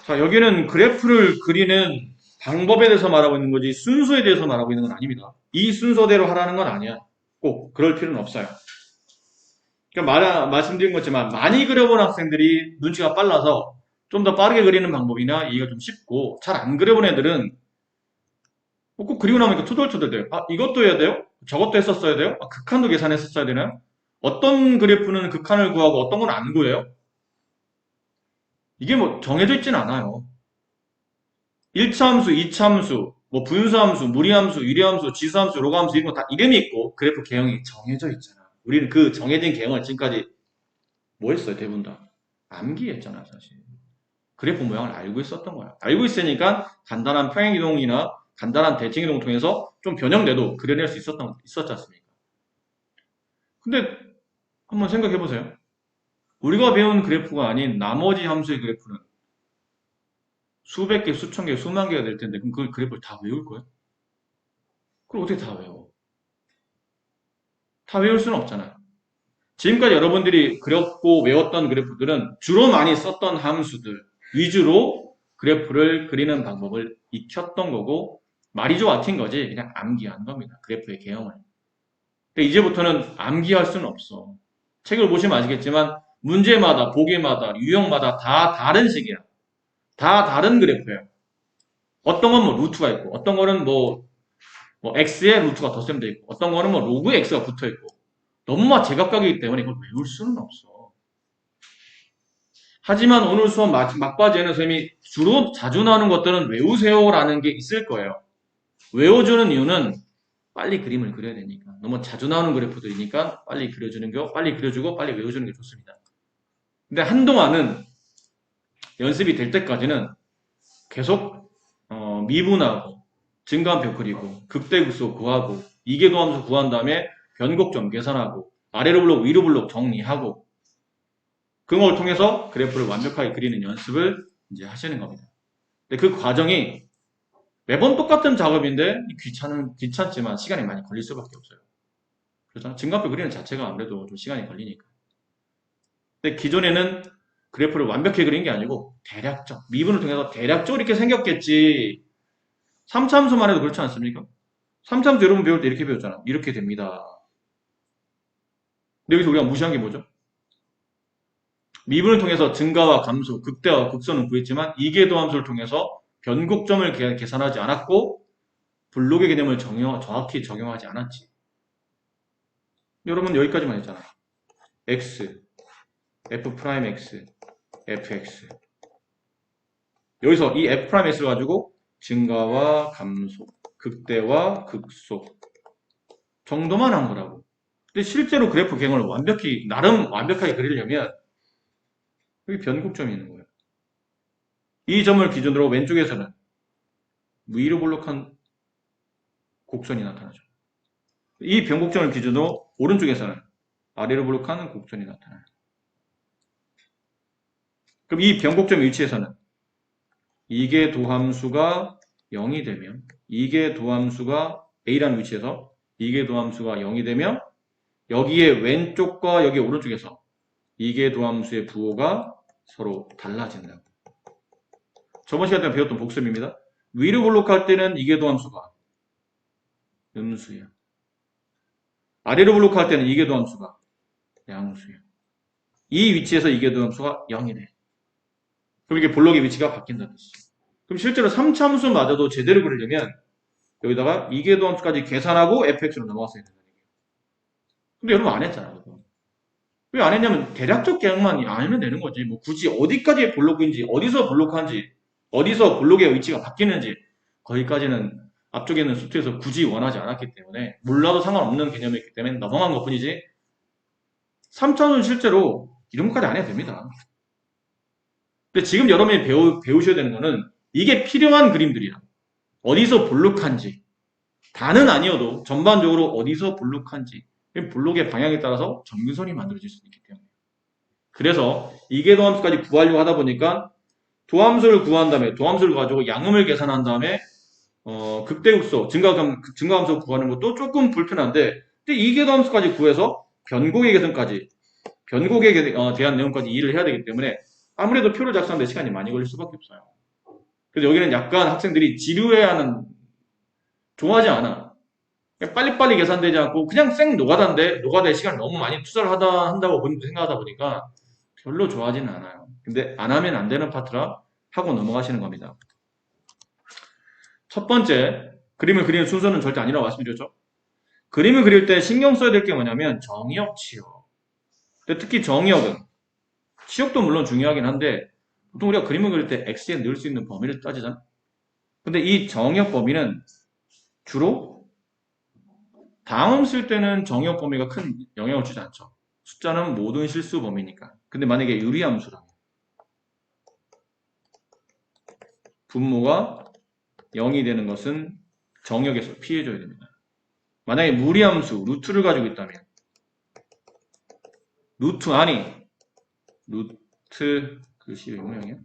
자, 여기는 그래프를 그리는 방법에 대해서 말하고 있는 거지 순서에 대해서 말하고 있는 건 아닙니다. 이 순서대로 하라는 건 아니야. 꼭 그럴 필요는 없어요. 그러니까 말씀드린 것처럼 많이 그려본 학생들이 눈치가 빨라서 좀 더 빠르게 그리는 방법이나 이해가 좀 쉽고 잘 안 그려본 애들은 꼭 그리고 나면 투덜투덜 돼요. 아, 이것도 해야 돼요? 저것도 했었어야 돼요? 아, 극한도 계산했었어야 되나요? 어떤 그래프는 극한을 구하고 어떤 건 안 구해요? 이게 뭐 정해져 있진 않아요. 1차함수, 2차함수, 뭐 분수함수, 무리함수, 유리함수, 지수함수, 로그함수 이런 거 다 이름이 있고 그래프 개형이 정해져 있잖아. 우리는 그 정해진 개형을 지금까지 뭐 했어요? 대부분 다 암기했잖아, 사실. 그래프 모양을 알고 있었던 거야. 알고 있으니까 간단한 평행이동이나 간단한 대칭이동을 통해서 좀 변형돼도 그려낼 수 있었지 않습니까? 근데 한번 생각해 보세요. 우리가 배운 그래프가 아닌 나머지 함수의 그래프는 수백 개, 수천 개, 수만 개가 될 텐데 그럼 그 그래프를 다 외울 거예요? 그걸 어떻게 다 외워? 다 외울 수는 없잖아요. 지금까지 여러분들이 그렸고 외웠던 그래프들은 주로 많이 썼던 함수들 위주로 그래프를 그리는 방법을 익혔던 거고 말이 좀 막힌 거지 그냥 암기한 겁니다. 그래프의 개형을. 근데 이제부터는 암기할 수는 없어. 책을 보시면 아시겠지만 문제마다 보기마다 유형마다 다 다른 식이야. 다 다른 그래프예요. 어떤 건 뭐 루트가 있고 어떤 거는 뭐 x에 루트가 덧셈돼 있고 어떤 거는 뭐 로그 x가 붙어 있고 너무 막 제각각이기 때문에 이걸 외울 수는 없어. 하지만 오늘 수업 막바지에는 선생님이 주로 자주 나오는 것들은 외우세요라는 게 있을 거예요. 외워주는 이유는 빨리 그림을 그려야 되니까. 너무 자주 나오는 그래프들이니까 빨리 그려주고 빨리 외워주는 게 좋습니다. 근데 한동안은 연습이 될 때까지는 계속 미분하고 증가함표 그리고 극대극소 구하고 이계도함수 구한 다음에 변곡점 계산하고 아래로 블록 위로 블록 정리하고 그걸 통해서 그래프를 완벽하게 그리는 연습을 이제 하시는 겁니다. 근데 그 과정이 매번 똑같은 작업인데 귀찮지만 시간이 많이 걸릴 수밖에 없어요. 그렇죠? 증가표 그리는 자체가 아무래도 좀 시간이 걸리니까. 근데 기존에는 그래프를 완벽히 그린 게 아니고 대략적, 미분을 통해서 대략적으로 이렇게 생겼겠지. 3차 함수만 해도 그렇지 않습니까? 3차 함수 여러분 배울 때 이렇게 배웠잖아. 이렇게 됩니다. 근데 여기서 우리가 무시한 게 뭐죠? 미분을 통해서 증가와 감소, 극대와 극소는 구했지만 이계도 함수를 통해서 변곡점을 계산하지 않았고 블록의 개념을 정확히 적용하지 않았지. 여러분 여기까지만 했잖아. x, f'x, fx. 여기서 이 f'x를 가지고 증가와 감소, 극대와 극소 정도만 한 거라고. 근데 실제로 그래프 개형을 나름 완벽하게 그리려면 여기 변곡점이 있는 거예요. 이 점을 기준으로 왼쪽에서는 위로 볼록한 곡선이 나타나죠. 이 변곡점을 기준으로 오른쪽에서는 아래로 볼록한 곡선이 나타나요. 그럼 이 변곡점 위치에서는 이게 도함수가 0이 되면 이게 도함수가 A라는 위치에서 이게 도함수가 0이 되면 여기에 왼쪽과 여기 오른쪽에서 이게 도함수의 부호가 서로 달라진다. 저번 시간에 배웠던 복습입니다. 위로 볼록할 때는 이게 도함수가 음수야. 아래로 볼록할 때는 이게 도함수가 양수야. 이 위치에서 이게 도함수가 0이래. 그럼 이게 볼록의 위치가 바뀐다는 뜻이야. 그럼 실제로 3참수마저도 제대로 그리려면 여기다가 이계도 함수까지 계산하고 fx로 넘어갔어야 된다는 얘기예요. 근데 여러분 안 했잖아. 왜 안 했냐면 대략적 개형만 알면 되는 거지. 뭐 굳이 어디까지의 볼록인지 어디서 볼록한지 어디서 볼록의 위치가 바뀌는지 거기까지는 앞쪽에 있는 수트에서 굳이 원하지 않았기 때문에 몰라도 상관없는 개념이기 때문에 넘어간 것뿐이지 3차는 실제로 이런 것까지 안 해도 됩니다. 근데 지금 여러분이 배우셔야 되는 거는 이게 필요한 그림들이야. 어디서 볼록한지 다는 아니어도 전반적으로 어디서 볼록한지 볼록의 방향에 따라서 점근선이 만들어질 수 있기 때문에 그래서 이계 도함수까지 구하려고 하다 보니까 도함수를 구한 다음에 도함수를 가지고 양음을 계산한 다음에 극대극소 증가함수 구하는 것도 조금 불편한데 근데 이계 도함수까지 구해서 변곡의 계산까지 변곡에 대한 내용까지 이해를 해야 되기 때문에 아무래도 표를 작성하는데 시간이 많이 걸릴 수밖에 없어요. 그래서 여기는 약간 학생들이 지루해하는, 좋아하지 않아. 그냥 빨리빨리 계산되지 않고 그냥 생 노가다인데 노가다에 시간을 너무 많이 투자를 한다고 생각하다 보니까 별로 좋아하지는 않아요. 근데 안 하면 안 되는 파트라 하고 넘어가시는 겁니다. 첫 번째, 그림을 그리는 순서는 절대 아니라고 말씀드렸죠. 그림을 그릴 때 신경 써야 될 게 뭐냐면 정의역, 치역. 근데 특히 정의역은 치역도 물론 중요하긴 한데 보통 우리가 그림을 그릴 때 X에 넣을 수 있는 범위를 따지잖아. 근데 이 정의역 범위는 주로 다음 쓸 때는 정의역 범위가 큰 영향을 주지 않죠. 숫자는 모든 실수 범위니까. 근데 만약에 유리함수라면 분모가 0이 되는 것은 정의역에서 피해줘야 됩니다. 만약에 무리함수, 루트를 가지고 있다면 루트 아니, 루트 글씨 왜 모양이야?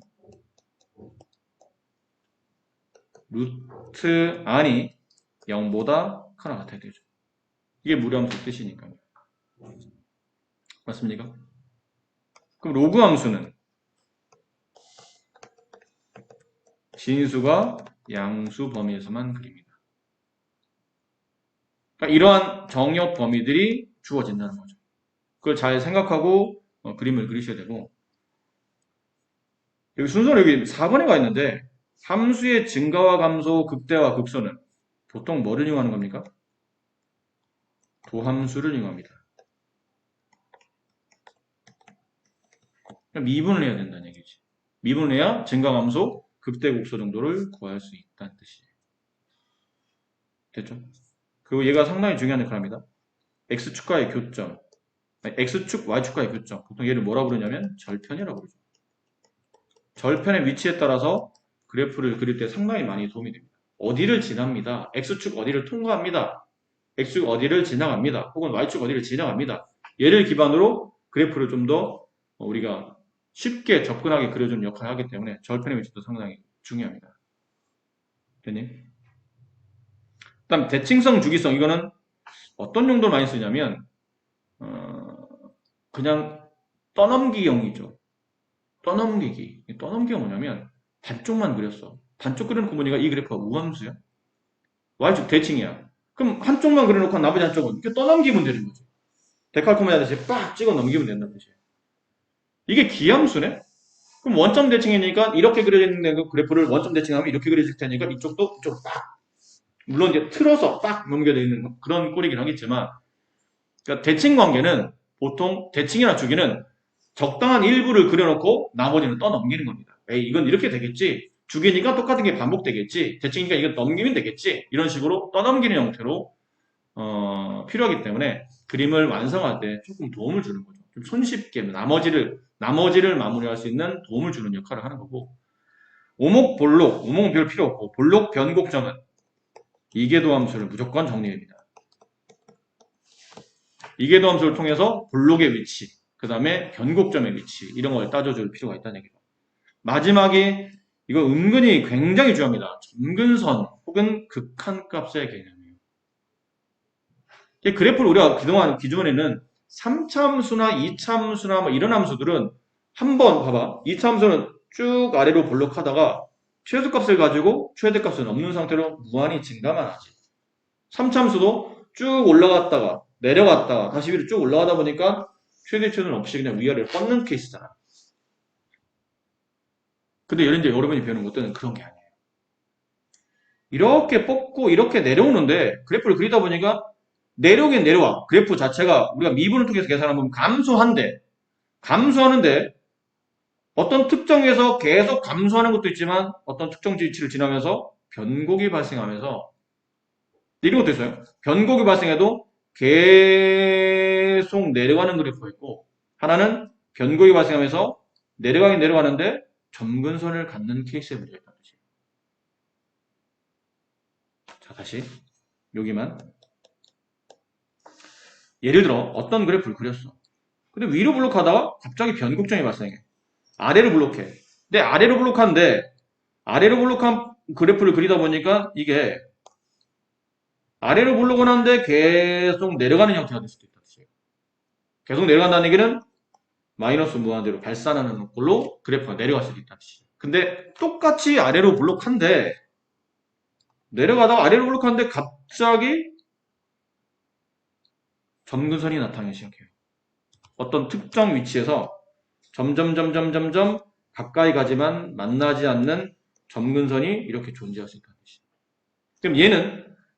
루트 아니 0보다 크나 같아야 되죠. 이게 무리함수 뜻이니까요. 맞습니까? 그럼 로그 함수는 진수가 양수 범위에서만 그립니다. 그러니까 이러한 정역 범위들이 주어진다는 거죠. 그걸 잘 생각하고 그림을 그리셔야 되고, 여기 순서는 여기 4번에 가 있는데 함수의 증가와 감소, 극대와 극소는 보통 뭐를 이용하는 겁니까? 도함수를 이용합니다. 그러니까 미분을 해야 된다는 얘기지. 미분을 해야 증가, 감소, 극대, 극소 정도를 구할 수 있다는 뜻이에요. 됐죠? 그리고 얘가 상당히 중요한 역할을 합니다. X축과의 교점, X축, Y축과의 교점. 보통 얘를 뭐라고 부르냐면 절편이라고 부르죠. 절편의 위치에 따라서 그래프를 그릴 때 상당히 많이 도움이 됩니다. 어디를 지납니다. X축 어디를 통과합니다. X축 어디를 지나갑니다. 혹은 Y축 어디를 지나갑니다. 얘를 기반으로 그래프를 좀 더 우리가 쉽게 접근하게 그려주는 역할을 하기 때문에 절편의 위치도 상당히 중요합니다. 됐니? 그다음 대칭성, 주기성. 이거는 어떤 용도로 많이 쓰냐면 그냥 떠넘기형이죠. 떠넘기기. 떠넘기가 뭐냐면 반쪽만 그렸어. 반쪽 그려놓고 보니까 이 그래프가 우함수야. Y축 대칭이야. 그럼 한쪽만 그려놓고 나머지 한쪽은 이렇게 떠넘기면 되는 거지. 데칼코마니 하듯이 빡 찍어 넘기면 된다는 뜻이에요. 이게 기함수네? 그럼 원점 대칭이니까 이렇게 그려지는 그 그래프를 원점 대칭하면 이렇게 그려질 테니까 이쪽도 이쪽 빡. 물론 이제 틀어서 빡 넘겨져 있는 그런 꼴이긴 하겠지만, 그러니까 대칭 관계는 보통 대칭이나 주기는 적당한 일부를 그려놓고 나머지는 떠넘기는 겁니다. 에이, 이건 이렇게 되겠지. 주기니까 똑같은 게 반복되겠지. 대칭이니까 이건 넘기면 되겠지. 이런 식으로 떠넘기는 형태로 필요하기 때문에 그림을 완성할 때 조금 도움을 주는 거죠. 좀 손쉽게 나머지를 마무리할 수 있는 도움을 주는 역할을 하는 거고, 오목, 볼록, 오목은 별 필요 없고 볼록, 변곡점은 이계도 함수를 무조건 정리합니다. 이계도 함수를 통해서 볼록의 위치, 그 다음에 변곡점의 위치 이런 걸 따져줄 필요가 있다는 얘기죠. 마지막에 이거 은근히 굉장히 중요합니다. 점근선 혹은 극한값의 개념이에요. 그래프를 우리가 그동안 기존에는 3차함수나 2차함수나 뭐 이런 함수들은 한번 봐봐. 2차함수는 쭉 아래로 볼록하다가 최소값을 가지고 최대값을 넘는 상태로 무한히 증가만 하지. 3차함수도 쭉 올라갔다가 내려갔다가 다시 위로 쭉 올라가다 보니까 최대치는 없이 그냥 위아래로 뻗는 케이스잖아. 근데 이제 여러분이 배우는 것들은 그런 게 아니에요. 이렇게 뻗고 이렇게 내려오는데 그래프를 그리다 보니까 내려오긴 내려와. 그래프 자체가 우리가 미분을 통해서 계산하면 감소하는데 어떤 특정에서 계속 감소하는 것도 있지만 어떤 특정 위치를 지나면서 변곡이 발생하면서 이런 것도 있어요. 변곡이 발생해도 계속 내려가는 그래프가 있고, 하나는 변곡이 발생하면서 내려가긴 내려가는데 점근선을 갖는 케이스에 문제가 있다는 뜻이에요. 자, 다시 여기만. 예를 들어 어떤 그래프를 그렸어. 근데 위로 블록하다가 갑자기 변곡점이 발생해. 아래로 블록해. 근데 아래로 블록한 그래프를 그리다 보니까 이게 아래로 블록은 한데 계속 내려가는 형태가 될 수도 있다. 계속 내려간다는 얘기는 마이너스 무한대로 발산하는 걸로 그래프가 내려갈 수도 있다. 근데 똑같이 아래로 블록한데 내려가다가 아래로 블록하는데 갑자기 점근선이 나타나기 시작해요. 어떤 특정 위치에서 점점 가까이 가지만 만나지 않는 점근선이 이렇게 존재할 수 있다는 뜻이에요.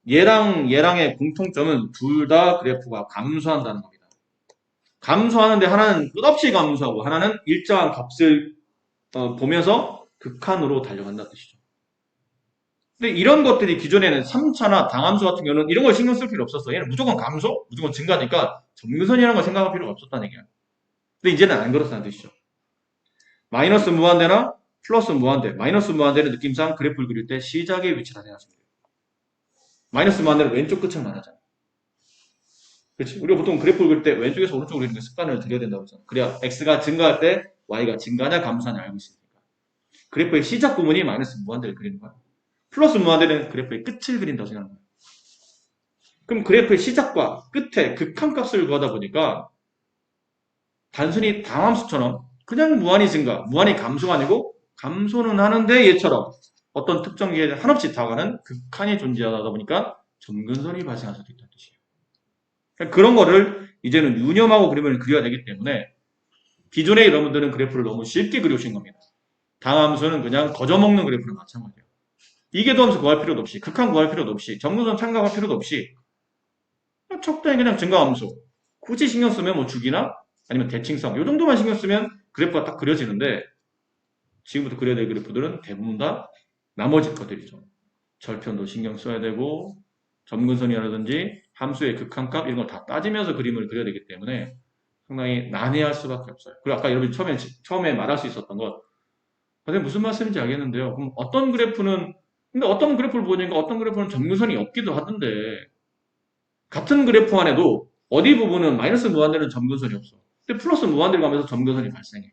그럼 얘랑의 공통점은 둘 다 그래프가 감소한다는 겁니다. 감소하는데 하나는 끝없이 감소하고 하나는 일정한 값을 보면서 극한으로 달려간다는 뜻이죠. 근데 이런 것들이 기존에는 3차나 당함수 같은 경우는 이런 걸 신경 쓸 필요 없었어. 얘는 무조건 감소, 무조건 증가니까 점근선이라는 걸 생각할 필요가 없었다는 얘기야. 근데 이제는 안 그렇다는 뜻이죠. 마이너스 무한대나 플러스 무한대, 마이너스 무한대는 느낌상 그래프를 그릴 때 시작의 위치라 생각하시면 돼요. 마이너스 무한대는 왼쪽 끝을 말하잖아. 그렇지? 우리가 보통 그래프를 그릴 때 왼쪽에서 오른쪽으로 그리는 습관을 들여야 된다고 했잖아. 그래야 x가 증가할 때 y가 증가하냐 감소하냐 알고 있으니까. 그래프의 시작 부분이 마이너스 무한대를 그리는 거야. 플러스 무한대는 그래프의 끝을 그린다고 생각하는 거야. 그럼 그래프의 시작과 끝에 극한값을 구하다 보니까 단순히 당함수처럼 그냥 무한히 증가, 무한히 감소가 아니고 감소는 하는데 얘처럼 어떤 특정 기회에 한없이 다가가는 극한이 존재하다 보니까 점근선이 발생할 수도 있다는 뜻이에요. 그런 거를 이제는 유념하고 그림을 그려야 되기 때문에 기존에 여러분들은 그래프를 너무 쉽게 그려오신 겁니다. 당함수는 그냥 거저먹는 그래프는 마찬가지예요. 이계도함수 구할 필요도 없이, 극한 구할 필요도 없이, 점근선 참가할 필요도 없이 적당히 그냥 증가함수 굳이 신경 쓰면 뭐 주기나 아니면 대칭성 이 정도만 신경 쓰면 그래프가 딱 그려지는데 지금부터 그려야 될 그래프들은 대부분 다 나머지 것들이죠. 절편도 신경 써야 되고 점근선이라든지 함수의 극한값 이런 거 다 따지면서 그림을 그려야 되기 때문에 상당히 난해할 수밖에 없어요. 그리고 아까 여러분이 처음에 말할 수 있었던 것 선생님 무슨 말씀인지 알겠는데요. 그럼 근데 어떤 그래프를 보니까 어떤 그래프는 점근선이 없기도 하던데 같은 그래프 안에도 어디 부분은 마이너스 무한대는 점근선이 없어. 근데 플러스 무한대를 가면서 점근선이 발생해.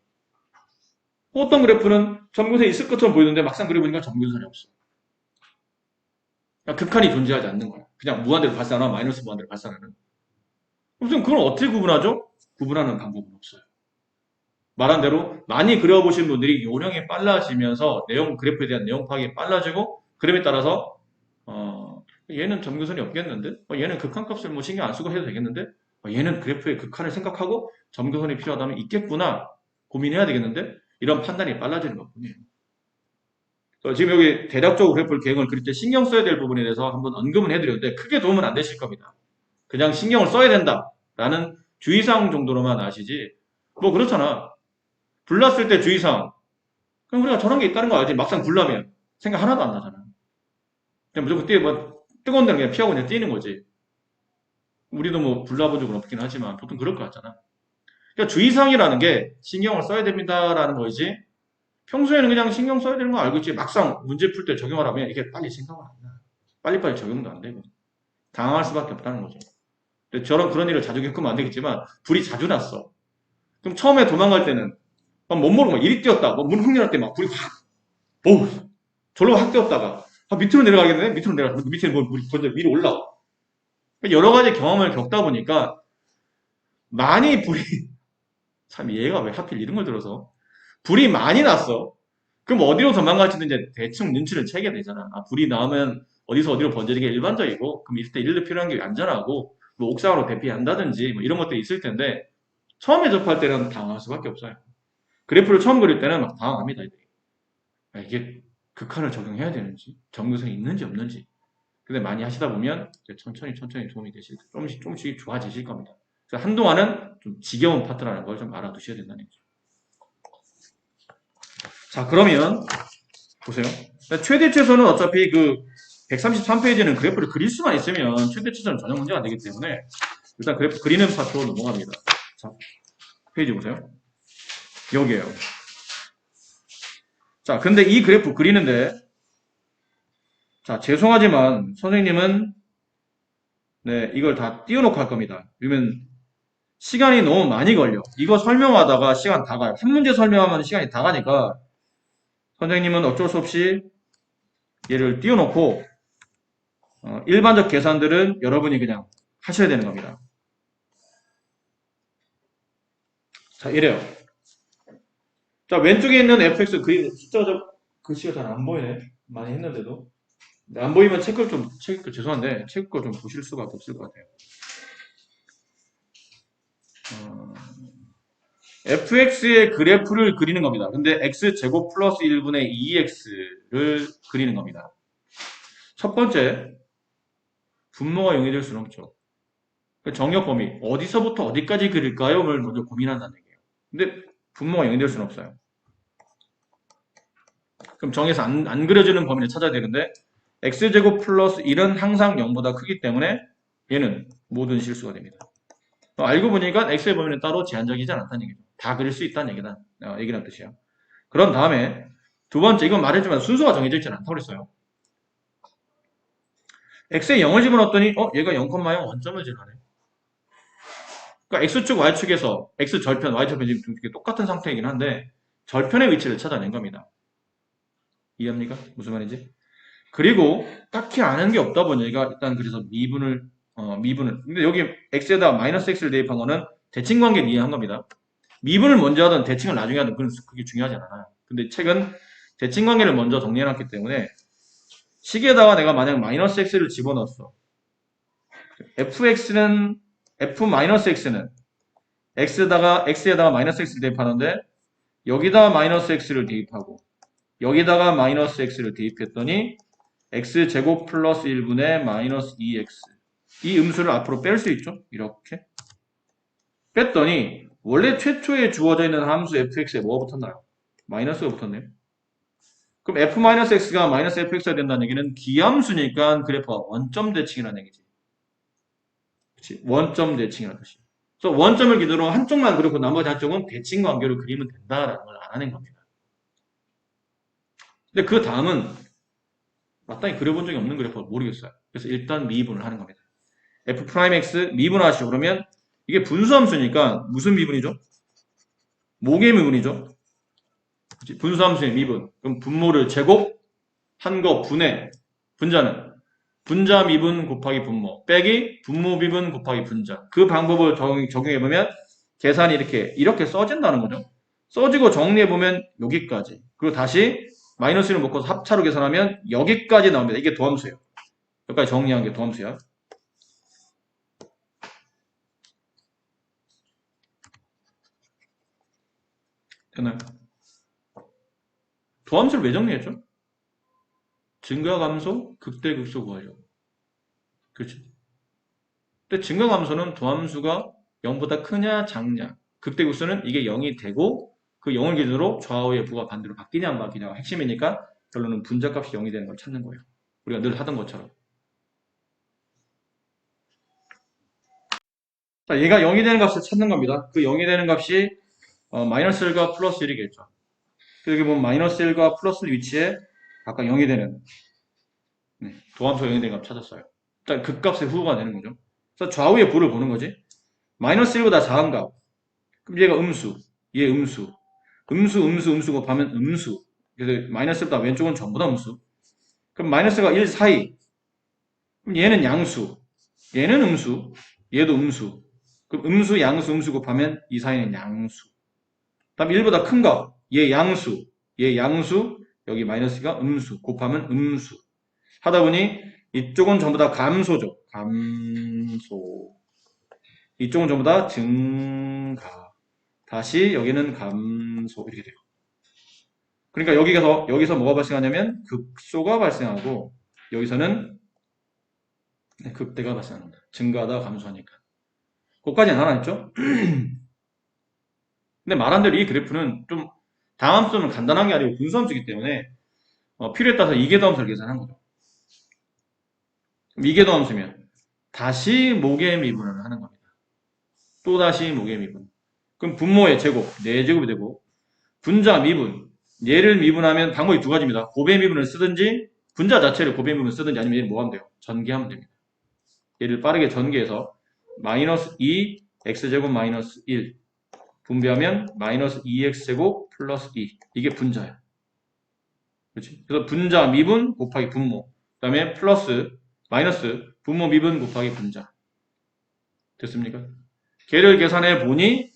어떤 그래프는 점근선이 있을 것처럼 보이는데 막상 그려보니까 점근선이 없어. 그러니까 극한이 존재하지 않는 거야. 그냥 무한대로 발산하나 마이너스 무한대로 발산하는. 그럼 그걸 어떻게 구분하죠? 구분하는 방법은 없어요. 말한 대로 많이 그려보신 분들이 요령이 빨라지면서 그래프에 대한 내용 파악이 빨라지고 그림에 따라서 얘는 점근선이 없겠는데? 얘는 극한값을 뭐 신경 안 쓰고 해도 되겠는데? 얘는 그래프의 극한을 생각하고 점근선이 필요하다면 있겠구나 고민해야 되겠는데? 이런 판단이 빨라지는 것뿐이에요. 지금 여기 대략적으로 그래프를 계획을 그릴 때 신경 써야 될 부분에 대해서 한번 언급은 해드렸는데 크게 도움은 안 되실 겁니다. 그냥 신경을 써야 된다라는 주의사항 정도로만 아시지 뭐 그렇잖아. 불났을 때 주의사항 그럼 우리가 저런 게 있다는 거 알지? 막상 불나면 생각 하나도 안 나잖아. 그냥 무조건 뜨거운 데는 그냥 피하고 그냥 뛰는 거지. 우리도 뭐 불나본 적은 없긴 하지만 보통 그럴 것 같잖아. 그러니까 주의사항이라는 게 신경을 써야 됩니다라는 거지. 평소에는 그냥 신경 써야 되는 거 알고 있지. 막상 문제 풀 때 적용하라면 이게 빨리 생각을 안 나. 빨리빨리 적용도 안 되고. 당황할 수밖에 없다는 거죠. 근데 그런 일을 자주 겪으면 안 되겠지만 불이 자주 났어. 그럼 처음에 도망갈 때는 못 모르고 막 이리 뛰었다. 문 훅 열을 때 막 불이 확, 어우, 절로 확 뛰었다가 밑으로 내려가겠네? 밑으로 내려가. 밑에 물이 위로 올라와. 여러 가지 경험을 겪다 보니까 많이 불이 참 얘가 왜 하필 이런 걸 들어서 불이 많이 났어. 그럼 어디로 도망갈지는 이제 대충 눈치를 채게 되잖아. 불이 나오면 어디서 어디로 번지는 게 일반적이고 그럼 이럴 때 일로 필요한 게 안전하고 뭐 옥상으로 대피한다든지 뭐 이런 것들이 있을 텐데 처음에 접할 때는 당황할 수밖에 없어요. 그래프를 처음 그릴 때는 막 당황합니다. 이게 극한을 적용해야 되는지 점근선이 있는지 없는지 근데 많이 하시다 보면 천천히 도움이 되실 조금씩 좋아지실 겁니다. 그래서 한동안은 좀 지겨운 파트라는 걸 좀 알아두셔야 된다는 거죠. 자, 그러면 보세요. 최대 최소는 어차피 그 133페이지는 그래프를 그릴 수만 있으면 최대 최소는 전혀 문제가 안 되기 때문에 일단 그래프 그리는 파트로 넘어갑니다. 자, 페이지 보세요. 여기에요. 자, 근데 이 그래프 그리는데 자, 죄송하지만 선생님은 네, 이걸 다 띄워놓고 할 겁니다. 그러면 시간이 너무 많이 걸려. 이거 설명하다가 시간 다 가요. 한 문제 설명하면 시간이 다 가니까 선생님은 어쩔 수 없이 얘를 띄워놓고 일반적 계산들은 여러분이 그냥 하셔야 되는 겁니다. 자, 이래요. 자, 왼쪽에 있는 fx 그림 숫자가 글씨가 잘 안 보이네. 많이 했는데도. 안 보이면 죄송한데, 책 거 좀 보실 수가 없을 것 같아요. fx의 그래프를 그리는 겁니다. 근데 x제곱 플러스 1분의 2x를 그리는 겁니다. 첫 번째, 분모가 0이 될 수는 없죠. 정역 범위, 어디서부터 어디까지 그릴까요?를 먼저 고민한다는 얘기예요. 근데 분모가 0이 될 수는 없어요. 그럼 정해서 안 그려지는 범위를 찾아야 되는데 x제곱 플러스 1은 항상 0보다 크기 때문에 얘는 모든 실수가 됩니다. 알고 보니까 x의 범위는 따로 제한적이지 않다는 얘기죠. 다 그릴 수 있다는 얘기란 뜻이야. 그런 다음에 두 번째, 이건 말했지만 순서가 정해져 있지 않다고 그랬어요. x에 0을 집어넣었더니 얘가 0,0 원점을 지나네. 그러니까 x축 y축에서 x절편 y절편 지금 똑같은 상태이긴 한데 절편의 위치를 찾아낸 겁니다. 이해합니까? 무슨 말인지? 그리고 딱히 아는 게 없다 보니까 일단 그래서 미분을 근데 여기 x에다 마이너스 x를 대입한 거는 대칭 관계를 이해한 겁니다. 미분을 먼저 하든 대칭을 나중에 하든 그게 중요하지 않아요. 근데 책은 대칭 관계를 먼저 정리해놨기 때문에 식에다가 내가 만약 마이너스 x를 집어넣었어. f-x는 x에다가 마이너스 x를 대입하는데 여기다 마이너스 x를 대입하고 여기다가 마이너스 x를 대입했더니 x제곱 플러스 1분의 마이너스 2x 이 음수를 앞으로 뺄 수 있죠? 이렇게 뺐더니 원래 최초에 주어져 있는 함수 fx에 뭐가 붙었나요? 마이너스가 붙었네요. 그럼 f-x가 마이너스 fx가 된다는 얘기는 기함수니까 그래프가 원점 대칭이라는 얘기지. 그치? 원점 대칭이라는 뜻이. 그래서 원점을 기준으로 한쪽만 그리고 나머지 한쪽은 대칭 관계로 그리면 된다라는 걸 알아낸 겁니다. 근데 그 다음은 마땅히 그려본 적이 없는 그래프가 모르겠어요. 그래서 일단 미분을 하는 겁니다. f'x 미분하시오. 그러면 이게 분수함수니까 무슨 미분이죠? 목의 미분이죠. 그치? 분수함수의 미분. 그럼 분모를 제곱한 거 분해. 분자는 분자 미분 곱하기 분모 빼기 분모 미분 곱하기 분자. 그 방법을 적용해보면 계산이 이렇게 써진다는 거죠. 써지고 정리해보면 여기까지. 그리고 다시 마이너스를 묶어서 합차로 계산하면 여기까지 나옵니다. 이게 도함수예요. 여기까지 정리한 게 도함수야. 됐나요? 도함수를 왜 정리했죠? 증가감소, 극대극소 구하려고. 그렇지. 근데 증가감소는 도함수가 0보다 크냐 작냐. 극대극소는 이게 0이 되고 그 0을 기준으로 좌우의 부가 반대로 바뀌냐 안 바뀌냐가 핵심이니까 결론은 분자값이 0이 되는 걸 찾는 거예요. 우리가 늘 하던 것처럼. 자, 얘가 0이 되는 값을 찾는 겁니다. 그 0이 되는 값이 마이너스 1과 플러스 1이겠죠. 여기 보면 마이너스 1과 플러스 1 위치에 각각 0이 되는 도함수 0이 되는 값 찾았어요. 일단 극값의 후가 되는 거죠. 그래서 좌우의 부를 보는 거지. 마이너스 1보다 작은 값. 그럼 얘가 음수, 얘 음수. 음수 곱하면 음수. 그래서 마이너스 1보다 왼쪽은 전부 다 음수. 그럼 마이너스가 1 사이. 그럼 얘는 양수. 얘는 음수. 얘도 음수. 그럼 음수, 양수, 음수 곱하면 이 사이는 양수. 다음 1보다 큰 거. 얘 양수. 얘 양수. 여기 마이너스가 음수. 곱하면 음수. 하다 보니 이쪽은 전부 다 감소죠. 감소. 이쪽은 전부 다 증가. 다시 여기는 감소. 이렇게 돼요. 그러니까 여기서 뭐가 발생하냐면 극소가 발생하고 여기서는 극대가 발생합니다. 증가하다 감소하니까. 그것까지는 알아냈죠? 근데 말한 대로 이 그래프는 좀 다함수는 간단한 게 아니고 분수함수이기 때문에 필요에 따라서 이계도함수를 계산한 거죠. 이계도함수면 다시 목의 미분을 하는 겁니다. 또 다시 목의 미분. 그럼 분모의 제곱 4제곱이 되고 분자 미분 얘를 미분하면 방법이 두 가지입니다. 곱의 미분을 쓰든지 분자 자체를 곱의 미분을 쓰든지 아니면 얘를 뭐 하면 돼요? 전개하면 됩니다. 얘를 빠르게 전개해서 마이너스 2 x제곱 마이너스 1 분배하면 마이너스 2x제곱 플러스 2 이게 분자야. 그렇지? 그래서 분자 미분 곱하기 분모 그 다음에 플러스 마이너스 분모 미분 곱하기 분자 됐습니까? 걔를 계산해 보니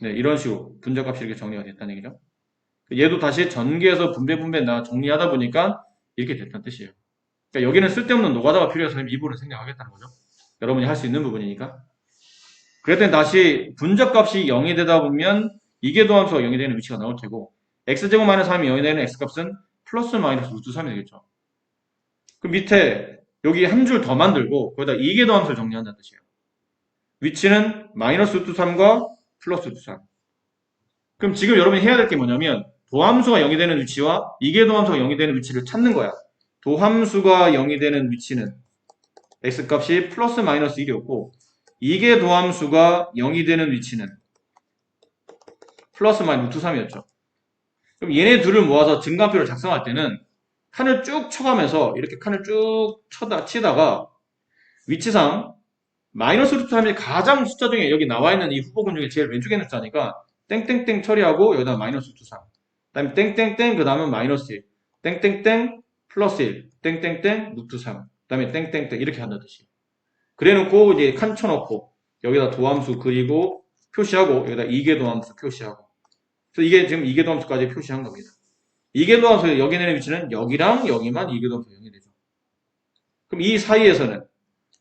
네, 이런 식으로 분자값이 이렇게 정리가 됐다는 얘기죠. 얘도 다시 전개해서 분배 나 정리하다 보니까 이렇게 됐다는 뜻이에요. 그러니까 여기는 쓸데없는 노가다가 필요해서 이 부분을 생략하겠다는 거죠. 여러분이 할 수 있는 부분이니까. 그랬더니 다시 분자값이 0이 되다 보면 이계도함수가 0이 되는 위치가 나올 테고 x제곱 마이너스 3이 0이 되는 x값은 플러스 마이너스 루트 3이 되겠죠. 그 밑에 여기 한 줄 더 만들고 거기다 이계도함수를 정리한다는 뜻이에요. 위치는 마이너스 루트 3과 플러스 루트 3. 그럼 지금 여러분이 해야 될 게 뭐냐면 도함수가 0이 되는 위치와 이계도함수가 0이 되는 위치를 찾는 거야. 도함수가 0이 되는 위치는 x값이 플러스 마이너스 1이었고 이계도함수가 0이 되는 위치는 플러스 마이너스 루트 3이었죠. 그럼 얘네 둘을 모아서 증가표를 작성할 때는 칸을 쭉 쳐가면서 이렇게 칸을 쭉 치다가 위치상 마이너스 루트 3이 가장 숫자 중에 여기 나와 있는 이 후보군 중에 제일 왼쪽에 있는 숫자니까 땡땡땡 처리하고 여기다 마이너스 루트 3. 그 다음에 땡땡땡 그 다음은 마이너스 1. 땡땡땡 플러스 1. 땡땡땡 루트 3. 그 다음에 땡땡땡 이렇게 한다는 뜻이에요. 그래 놓고 이제 칸 쳐놓고 여기다 도함수 그리고 표시하고 여기다 이계도함수 표시하고 그래서 이게 지금 이계도함수까지 표시한 겁니다. 이계도함수 여기 내는 위치는 여기랑 여기만 이계도함수 0이 되죠. 그럼 이 사이에서는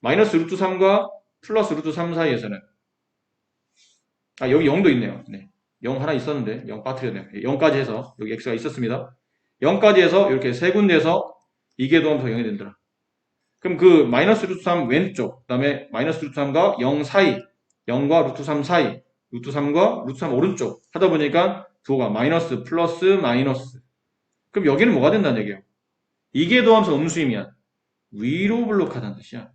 마이너스 루트 3과 플러스 루트 3 사이에서는 여기 0도 있네요. 네. 0 하나 있었는데 0 빠뜨렸네요. 0까지 해서 여기 x가 있었습니다. 0까지 해서 이렇게 세 군데에서 이계도함수가 0이 된다. 그럼 그 마이너스 루트 3 왼쪽, 그 다음에 마이너스 루트 3과 0 사이, 0과 루트 3 사이, 루트 3과 루트 3 오른쪽 하다 보니까 부호가 마이너스, 플러스, 마이너스. 그럼 여기는 뭐가 된다는 얘기예요? 이계도함수 음수이면 위로 블록하다는 뜻이야.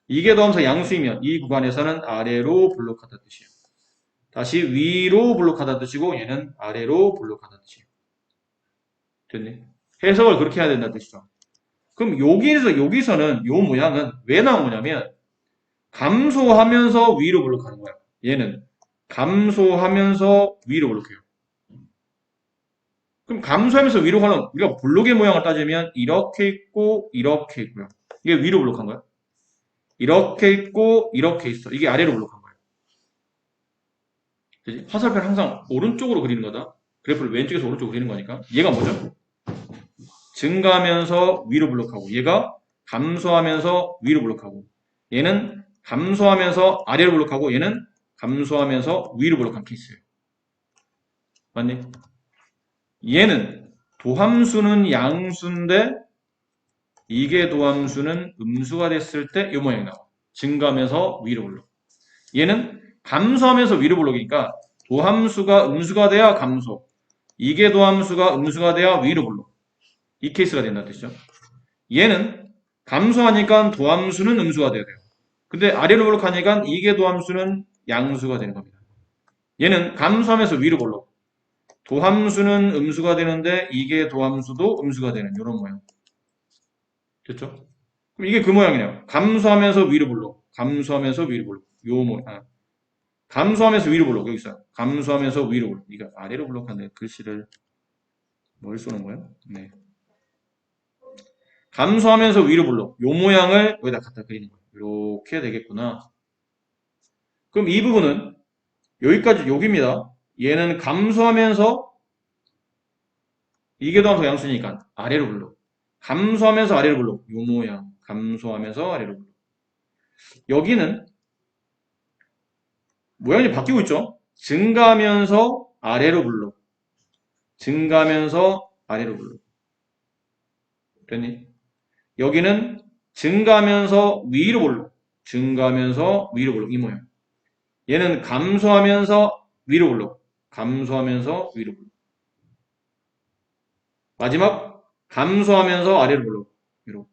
이계도함수 양수이면 이 구간에서는 아래로 블록하다는 뜻이에요. 다시 위로 블록하다는 뜻이고 얘는 아래로 블록하다는 뜻이에요. 됐니? 해석을 그렇게 해야 된다는 뜻이죠. 그럼 여기서는 요 모양은 왜 나온 거냐면 감소하면서 위로 블록하는 거야. 얘는 감소하면서 위로 블록해요. 그럼 감소하면서 위로 가는 우리가 블록의 모양을 따지면 이렇게 있고 이렇게 있고요. 이게 위로 블록한 거야. 이렇게 있고 이렇게 있어. 이게 아래로 블록한 거야. 그치? 화살표는 항상 오른쪽으로 그리는 거다. 그래프를 왼쪽에서 오른쪽으로 그리는 거니까. 얘가 뭐죠? 증가하면서 위로 블록하고 얘가 감소하면서 위로 블록하고 얘는 감소하면서 아래로 블록하고 얘는 감소하면서 위로 블록한 케이스예요. 맞니? 얘는 도함수는 양수인데 이게 도함수는 음수가 됐을 때 이 모양이 나와. 증가하면서 위로 블록. 얘는 감소하면서 위로 블록이니까 도함수가 음수가 돼야 감소. 이게 도함수가 음수가 돼야 위로 블록. 이 케이스가 된다는 뜻이죠. 얘는 감소하니까 도함수는 음수가 돼야 돼요. 근데 아래로 블록하니까 이게 도함수는 양수가 되는 겁니다. 얘는 감소하면서 위로 블록. 도함수는 음수가 되는데 이게 도함수도 음수가 되는 이런 모양. 됐죠? 그럼 이게 그 모양이네요. 감소하면서 위로 블록. 감소하면서 위로 블록. 요 모양. 감소하면서 위로 블록. 여기 있어요. 감소하면서 위로 블록. 이거 아래로 블록하는데 글씨를 뭘 쏘는 거예요? 네. 감소하면서 위로 블록. 요 모양을 여기다 갖다 그리는 거예요. 이렇게 되겠구나. 그럼 이 부분은 여기까지 여기입니다. 얘는 감소하면서 이게 도함수 양수니까 아래로 블록. 감소하면서 아래로 블록. 요 모양. 감소하면서 아래로 블록. 여기는 모양이 바뀌고 있죠? 증가하면서 아래로 블록. 증가하면서 아래로 블록. 됐니? 여기는 증가하면서 위로 블록. 증가하면서 위로 블록. 이 모양. 얘는 감소하면서 위로 블록. 감소하면서 위로 블록. 마지막 감소하면서 아래로 블록. 이렇게.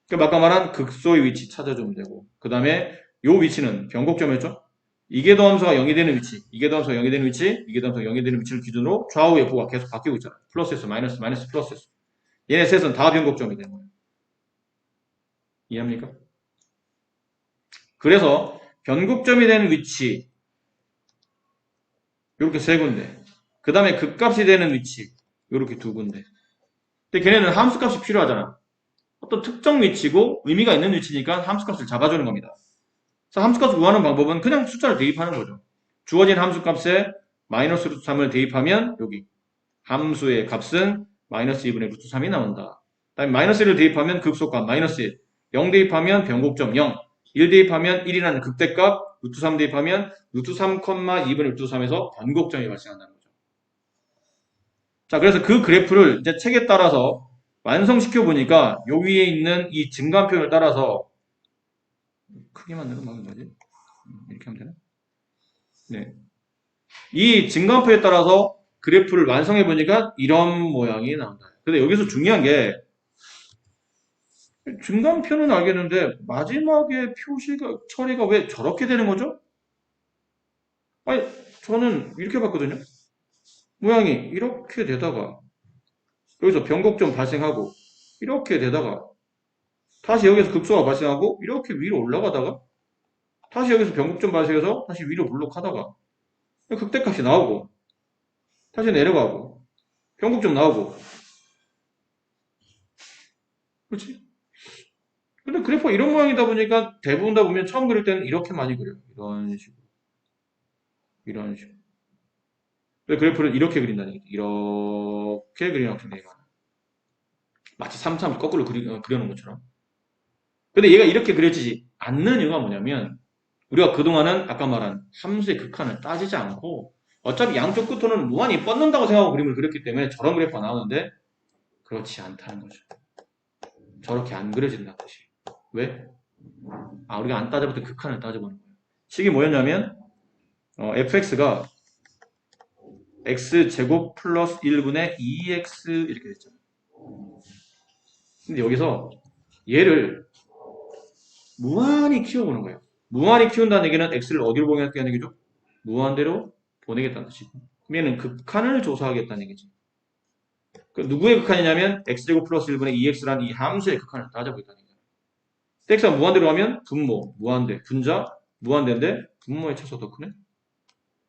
그러니까 아까 말한 극소의 위치 찾아주면 되고 그 다음에 요 위치는 변곡점이었죠? 이게 도함수가 0이 되는 위치, 이게 도함수가 0이 되는 위치, 이게 도함수가 0이 되는 위치를 기준으로 좌우의 부호가 계속 바뀌고 있잖아. 플러스에서 마이너스, 마이너스, 플러스에서. 얘네 셋은 다 변곡점이 되는 거예요. 이해합니까? 그래서 변곡점이 되는 위치 이렇게 세 군데. 그 다음에 극값이 되는 위치 이렇게 두 군데. 근데 걔네는 함수값이 필요하잖아. 어떤 특정 위치고 의미가 있는 위치니까 함수값을 잡아주는 겁니다. 그래서 함수값을 구하는 방법은 그냥 숫자를 대입하는 거죠. 주어진 함수 값에 마이너스 루트 3을 대입하면 여기 함수의 값은 마이너스 2분의 루트 3이 나온다. 다음에 마이너스 1을 대입하면 극소값 마이너스 1, 0 대입하면 변곡점 0, 1 대입하면 1이라는 극대값, 루트 3 대입하면 루트 3, 2분의 루트 3에서 변곡점이 발생한다는 거죠. 자, 그래서 그 그래프를 이제 책에 따라서 완성시켜 보니까 요 위에 있는 이 증가표를 따라서 크게 만들면 뭐는 거지? 이렇게 하면 되나? 네. 이 증가표에 따라서 그래프를 완성해 보니까 이런 모양이 나온다. 근데 여기서 중요한 게 증감표는 알겠는데 마지막에 표시가 처리가 왜 저렇게 되는 거죠? 아니 저는 이렇게 봤거든요. 모양이 이렇게 되다가 여기서 변곡점 발생하고 이렇게 되다가 다시 여기서 극소가 발생하고 이렇게 위로 올라가다가 다시 여기서 변곡점 발생해서 다시 위로 블록하다가 극대값이 나오고 다시 내려가고 변곡점 나오고 그렇지? 근데 그래프가 이런 모양이다 보니까 대부분 다 보면 처음 그릴 때는 이렇게 많이 그려요. 이런 식으로. 이런 식으로. 근데 그래프를 이렇게 그린다는 얘기죠. 이렇게 그리는 학생들이 많아요. 마치 3참 거꾸로 그려놓은 것처럼. 근데 얘가 이렇게 그려지지 않는 이유가 뭐냐면 우리가 그동안은 아까 말한 함수의 극한을 따지지 않고 어차피 양쪽 끝으로는 무한히 뻗는다고 생각하고 그림을 그렸기 때문에 저런 그래프가 나오는데 그렇지 않다는 거죠. 저렇게 안 그려진다는 뜻이. 왜? 우리가 안 따져봤던 극한을 따져보는 거예요. 식이 뭐였냐면 fx가 x제곱 플러스 1분의 2x 이렇게 됐죠. 근데 여기서 얘를 무한히 키워보는 거예요. 무한히 키운다는 얘기는 x를 어디로 보내겠다는 얘기죠? 무한대로 보내겠다는 뜻이고 그럼 얘는 극한을 조사하겠다는 얘기지. 그 누구의 극한이냐면 x제곱 플러스 1분의 2x라는 이 함수의 극한을 따져보겠다는 얘기죠. x가 무한대로 가면 분모, 무한대, 분자, 무한대인데 분모의 차수가 더 크네?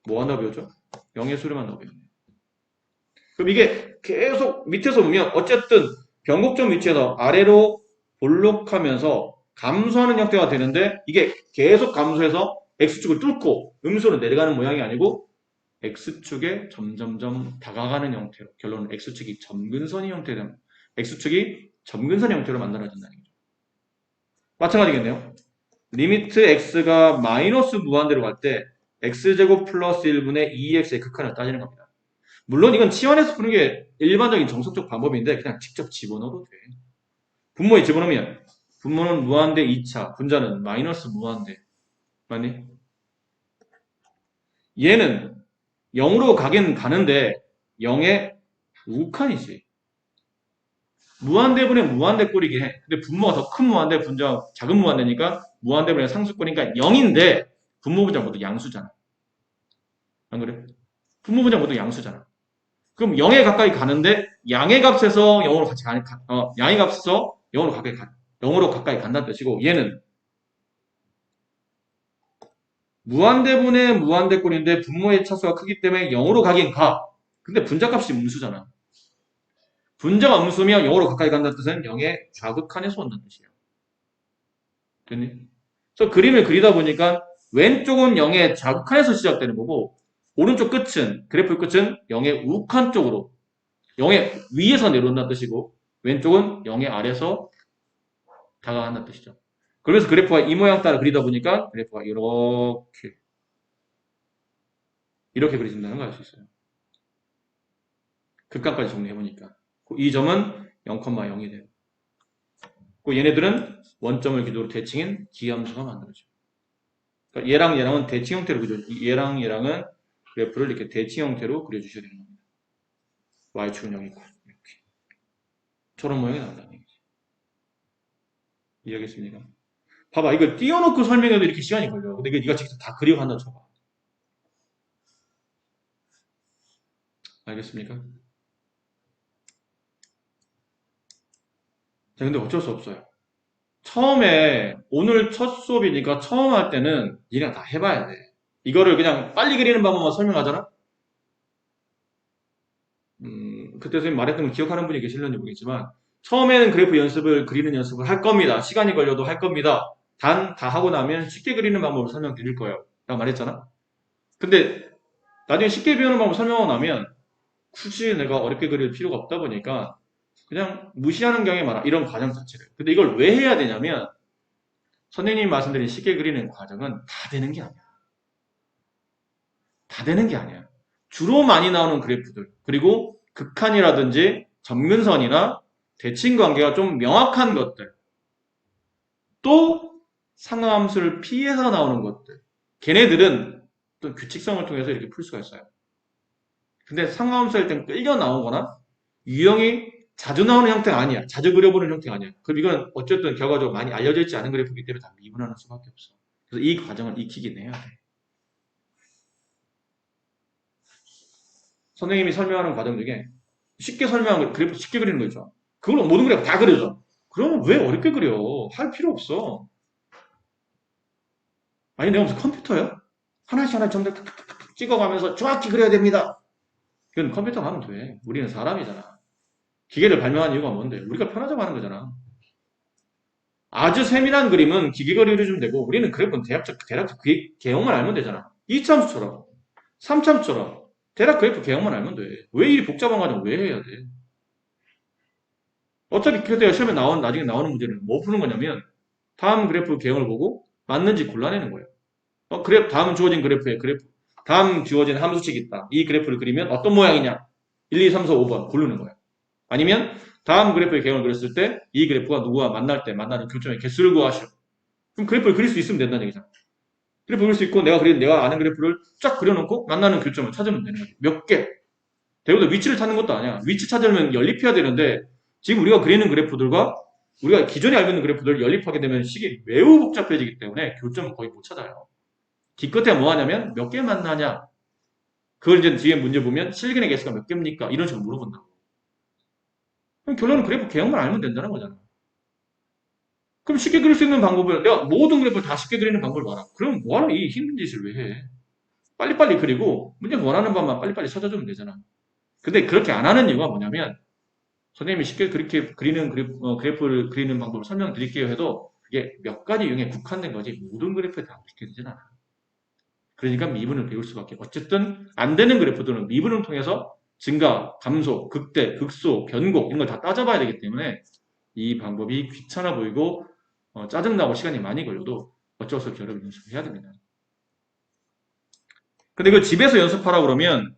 뭐 하나 배웠죠? 0의 수렴만 나오겠네. 그럼 이게 계속 밑에서 보면 어쨌든 변곡점 위치에서 아래로 볼록하면서 감소하는 형태가 되는데 이게 계속 감소해서 x축을 뚫고 음수로 내려가는 모양이 아니고 x축에 점점점 다가가는 형태로 결론은 x축이 점근선의 형태로 x축이 점근선의 형태로 만들어진다는 거죠. 마찬가지겠네요. 리미트 x가 마이너스 무한대로 갈 때 x제곱 플러스 1분의 2x의 극한을 따지는 겁니다. 물론 이건 치환해서 푸는 게 일반적인 정석적 방법인데 그냥 직접 집어넣어도 돼. 분모에 집어넣으면 분모는 무한대 2차, 분자는 마이너스 무한대. 맞니? 얘는 0으로 가긴 가는데 0의 우칸이지. 무한대분의 무한대꼴이긴 해. 근데 분모가 더 큰 무한대, 분자가 작은 무한대니까 무한대분의 상수꼴이니까 0인데 분모 분자 모두 양수잖아. 안 그래? 분모 분자 모두 양수잖아. 그럼 0에 가까이 가는데 양의 값에서 0으로 같이 양의 값에서 0으로 가까이 간다는 뜻이고 얘는 무한대분의 무한대꼴인데 분모의 차수가 크기 때문에 0으로 가긴 가. 근데 분자값이 음수잖아. 분자가 음수면 0으로 가까이 간다는 뜻은 0의 좌극한에서 온다는 뜻이에요. 됐니? 그래서 그림을 그리다 보니까 왼쪽은 0의 좌극한에서 시작되는 거고 오른쪽 끝은 그래프 끝은 0의 우칸 쪽으로 0의 위에서 내려온다는 뜻이고 왼쪽은 0의 아래에서 다가간다는 뜻이죠. 그래서 그래프가 이 모양 따라 그리다 보니까 그래프가 이렇게 그려진다는 걸 알 수 있어요. 극값까지 정리해보니까 이 점은 0,0이 돼요. 얘네들은 원점을 기도로 대칭인 기함수가 만들어져요. 그러니까 얘랑 얘랑은 대칭 형태로 얘랑 얘랑은 그래프를 이렇게 대칭 형태로 그려주셔야 되는 겁니다. y축은 0이고 이렇게 저런 모양이 나온다는 얘기지. 이해하겠습니까? 봐봐 이걸 띄워놓고 설명해도 이렇게 시간이 걸려. 근데 이거 네가 직접 다 그려간다 쳐봐. 알겠습니까? 자, 근데 어쩔 수 없어요. 처음에 오늘 첫 수업이니까 처음 할 때는 니네가 다 해봐야 돼. 이거를 그냥 빨리 그리는 방법만 설명하잖아? 그때 선생님 말했던 걸 기억하는 분이 계실는지 모르겠지만 처음에는 그래프 연습을 그리는 연습을 할 겁니다. 시간이 걸려도 할 겁니다. 단 다 하고 나면 쉽게 그리는 방법을 설명드릴 거예요. 라고 말했잖아? 근데 나중에 쉽게 배우는 방법 설명하고 나면 굳이 내가 어렵게 그릴 필요가 없다 보니까 그냥 무시하는 경향이 많아. 이런 과정 자체를. 근데 이걸 왜 해야 되냐면 선생님이 말씀드린 쉽게 그리는 과정은 다 되는 게 아니야. 다 되는 게 아니야. 주로 많이 나오는 그래프들, 그리고 극한이라든지 점근선이나 대칭관계가 좀 명확한 것들, 또 상하함수를 피해서 나오는 것들. 걔네들은 또 규칙성을 통해서 이렇게 풀 수가 있어요. 근데 상하함수 할 땐 끌려 나오거나 유형이 자주 나오는 형태가 아니야. 자주 그려보는 형태가 아니야. 그럼 이건 어쨌든 결과적으로 많이 알려져 있지 않은 그래프이기 때문에 다 미분하는 수밖에 없어. 그래서 이 과정을 익히긴 해야 돼. 선생님이 설명하는 과정 중에 쉽게 설명한 거, 그래프 쉽게 그리는 거 있죠. 그걸 모든 그래프 다 그려줘. 그러면 왜 어렵게 그려? 할 필요 없어. 아니, 내가 무슨 컴퓨터야? 하나씩 하나씩 점점 탁탁탁탁 찍어가면서 정확히 그려야 됩니다. 그건 컴퓨터가 하면 돼. 우리는 사람이잖아. 기계를 발명한 이유가 뭔데? 우리가 편하자고 하는 거잖아. 아주 세밀한 그림은 기계가 그려주면 되고, 우리는 그래프는 대략적 개형만 알면 되잖아. 2참수처럼, 3참수처럼, 대략 그래프 개형만 알면 돼. 왜 이 복잡한 과정 왜 해야 돼? 어차피 그때 시험에 나중에 나오는 문제는 뭐 푸는 거냐면, 다음 그래프 개형을 보고 맞는지 골라내는 거예요. 다음 주어진 다음 주어진 함수식이 있다. 이 그래프를 그리면 어떤 모양이냐? 1, 2, 3, 4, 5번 고르는 거예요. 아니면 다음 그래프의 개형을 그렸을 때 이 그래프가 누구와 만날 때 만나는 교점의 개수를 구하시오. 그럼 그래프를 그릴 수 있으면 된다는 얘기잖아. 그래프 그릴 수 있고 내가 아는 그래프를 쫙 그려놓고 만나는 교점을 찾으면 되는 거지. 몇 개. 대부분 위치를 찾는 것도 아니야. 위치 찾으려면 연립해야 되는데 지금 우리가 그리는 그래프들과 우리가 기존에 알고 있는 그래프들을 연립하게 되면 식이 매우 복잡해지기 때문에 교점을 거의 못 찾아요. 기껏해 뭐 하냐면 몇 개 만나냐. 그걸 이제 뒤에 문제 보면 실근의 개수가 몇 개입니까? 이런 식으로 물어본다고. 그럼 결론은 그래프 개형만 알면 된다는 거잖아. 그럼 쉽게 그릴 수 있는 방법을 내가 모든 그래프를 다 쉽게 그리는 방법을 봐라. 그럼 뭐하러 이 힘든 짓을 왜 해? 빨리빨리 그리고 문제 원하는 것만 빨리빨리 찾아주면 되잖아. 근데 그렇게 안 하는 이유가 뭐냐면 선생님이 쉽게 그렇게 그래프를 그리는 방법을 설명드릴게요 해도 그게 몇 가지 유형에 국한된 거지 모든 그래프에 다 그렇게 되진 않아. 그러니까 미분을 배울 수밖에. 어쨌든 안 되는 그래프들은 미분을 통해서 증가, 감소, 극대, 극소, 변곡 이런 걸 다 따져봐야 되기 때문에 이 방법이 귀찮아 보이고 짜증나고 시간이 많이 걸려도 어쩔 수 없이 여러분 연습해야 됩니다. 근데 이걸 집에서 연습하라 그러면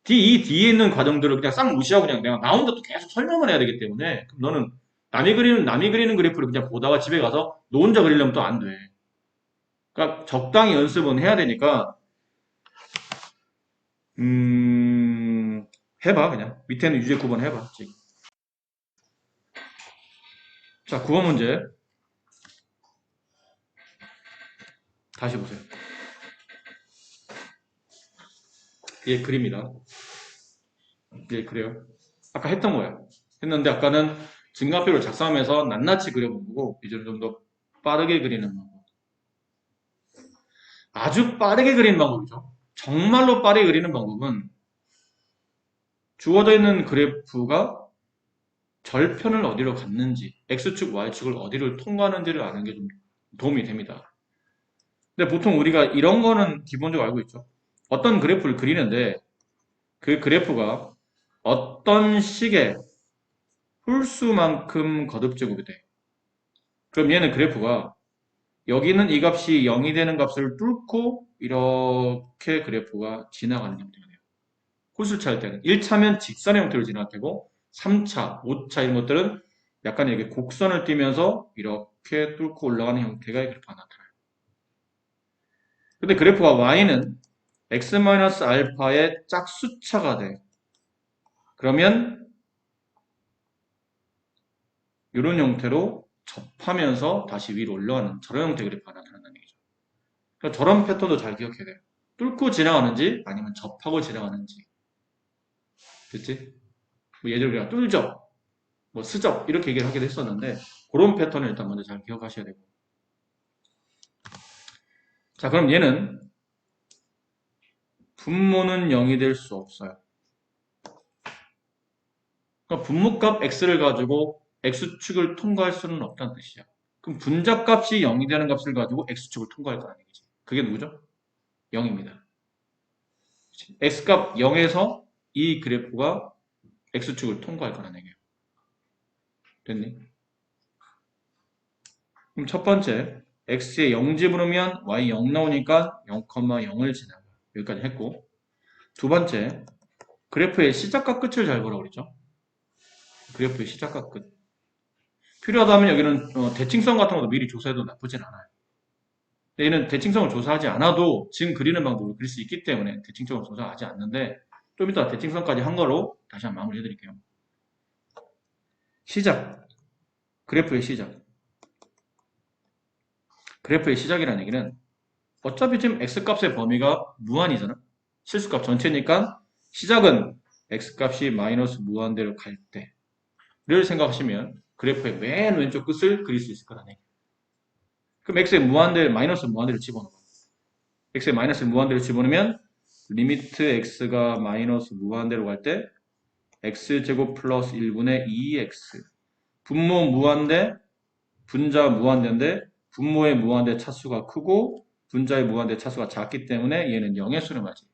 이 뒤에 있는 과정들을 그냥 싹 무시하고 그냥 내가 나 혼자 또 계속 설명을 해야 되기 때문에 그럼 너는 남이 그리는 그래프를 그냥 보다가 집에 가서 너 혼자 그리려면 또 안 돼. 그러니까 적당히 연습은 해야 되니까 해봐 그냥 밑에는 유제 9번 해봐 지금. 자 9번 문제 다시 보세요. 얘 그립니다. 얘 그래요. 아까 했던 거야. 했는데 아까는 증가표를 작성하면서 낱낱이 그려본 거고 이제는 좀 더 빠르게 그리는 방법. 아주 빠르게 그리는 방법이죠. 정말로 빠르게 그리는 방법은 주어져 있는 그래프가 절편을 어디로 갔는지, X축, Y축을 어디를 통과하는지를 아는 게 좀 도움이 됩니다. 근데 보통 우리가 이런 거는 기본적으로 알고 있죠. 어떤 그래프를 그리는데 그 그래프가 어떤 식의 홀수만큼 거듭제곱이 돼. 그럼 얘는 그래프가 여기는 이 값이 0이 되는 값을 뚫고 이렇게 그래프가 지나가는 형태가 돼요. 홀수를 찾을 때는 1차면 직선의 형태로 지나갈 테고 3차, 5차 이런 것들은 약간 이렇게 곡선을 띄면서 이렇게 뚫고 올라가는 형태가 그래프가 나타나요. 근데 그래프가 y는 x-알파의 짝수차가 돼. 그러면 이런 형태로 접하면서 다시 위로 올라가는 저런 형태의 그래프가 나타난다는 얘기죠. 그러니까 저런 패턴도 잘 기억해야 돼요. 뚫고 지나가는지 아니면 접하고 지나가는지. 됐지? 뭐 예를 들어 뚫접, 뭐 스접 이렇게 얘기를 하기도 했었는데 그런 패턴을 일단 먼저 잘 기억하셔야 되고. 자 그럼 얘는 분모는 0이 될 수 없어요. 그러니까 분모값 x를 가지고 x축을 통과할 수는 없다는 뜻이야. 그럼 분자값이 0이 되는 값을 가지고 x축을 통과할 거라는 얘기지. 그게 누구죠? 0입니다. x값 0에서 이 그래프가 x축을 통과할 거라는 얘기예요. 됐니? 그럼 첫 번째, x에 0 집어넣으면 y 0 나오니까 0,0을 지나가. 여기까지 했고. 두 번째, 그래프의 시작과 끝을 잘 보라고 그랬죠? 그래프의 시작과 끝. 필요하다면 여기는 대칭성 같은 것도 미리 조사해도 나쁘진 않아요. 얘는 대칭성을 조사하지 않아도 지금 그리는 방법을 그릴 수 있기 때문에 대칭성을 조사하지 않는데 좀 이따 대칭성까지 한 거로 다시 한번 마무리 해드릴게요. 시작. 그래프의 시작. 그래프의 시작이라는 얘기는 어차피 지금 x값의 범위가 무한이잖아. 실수값 전체니까 시작은 x값이 마이너스 무한대로 갈 때를 생각하시면 그래프의 맨 왼쪽 끝을 그릴 수 있을 거라는 얘기예요. 그럼 x의 무한대, 마이너스 무한대를 집어넣어. x의 마이너스 무한대를 집어넣으면 리미트 x가 마이너스 무한대로 갈 때 x제곱 플러스 1분의 2x 분모 무한대, 분자 무한대인데 분모의 무한대 차수가 크고 분자의 무한대 차수가 작기 때문에 얘는 0에 수렴하지.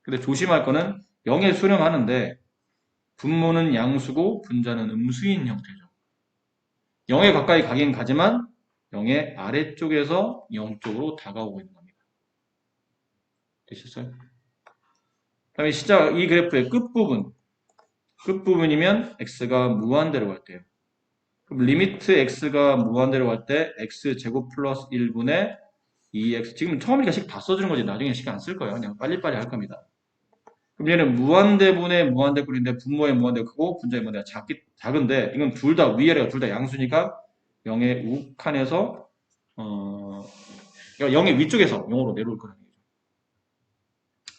근데 조심할 거는 0에 수렴하는데 분모는 양수고 분자는 음수인 형태죠. 0에 가까이 가긴 가지만 0의 아래쪽에서 0쪽으로 다가오고 있는 겁니다. 되셨어요? 그다음에 시작 이 그래프의 끝부분이면 x가 무한대로 갈 때요. 그럼 리미트 x가 무한대로 갈 때 x제곱 플러스 1분의 2x 지금 처음이니까 식 다 써주는 거지 나중에 식 안 쓸 거예요. 그냥 빨리빨리 할 겁니다. 그럼 얘는 무한대분의 무한대꼴인데 분모의 무한대가 크고 분자의 무한대가 작은데 이건 둘 다 위아래가 둘 다 양수니까 0의 우칸에서 0의 위쪽에서 0으로 내려올 거라는 얘기죠.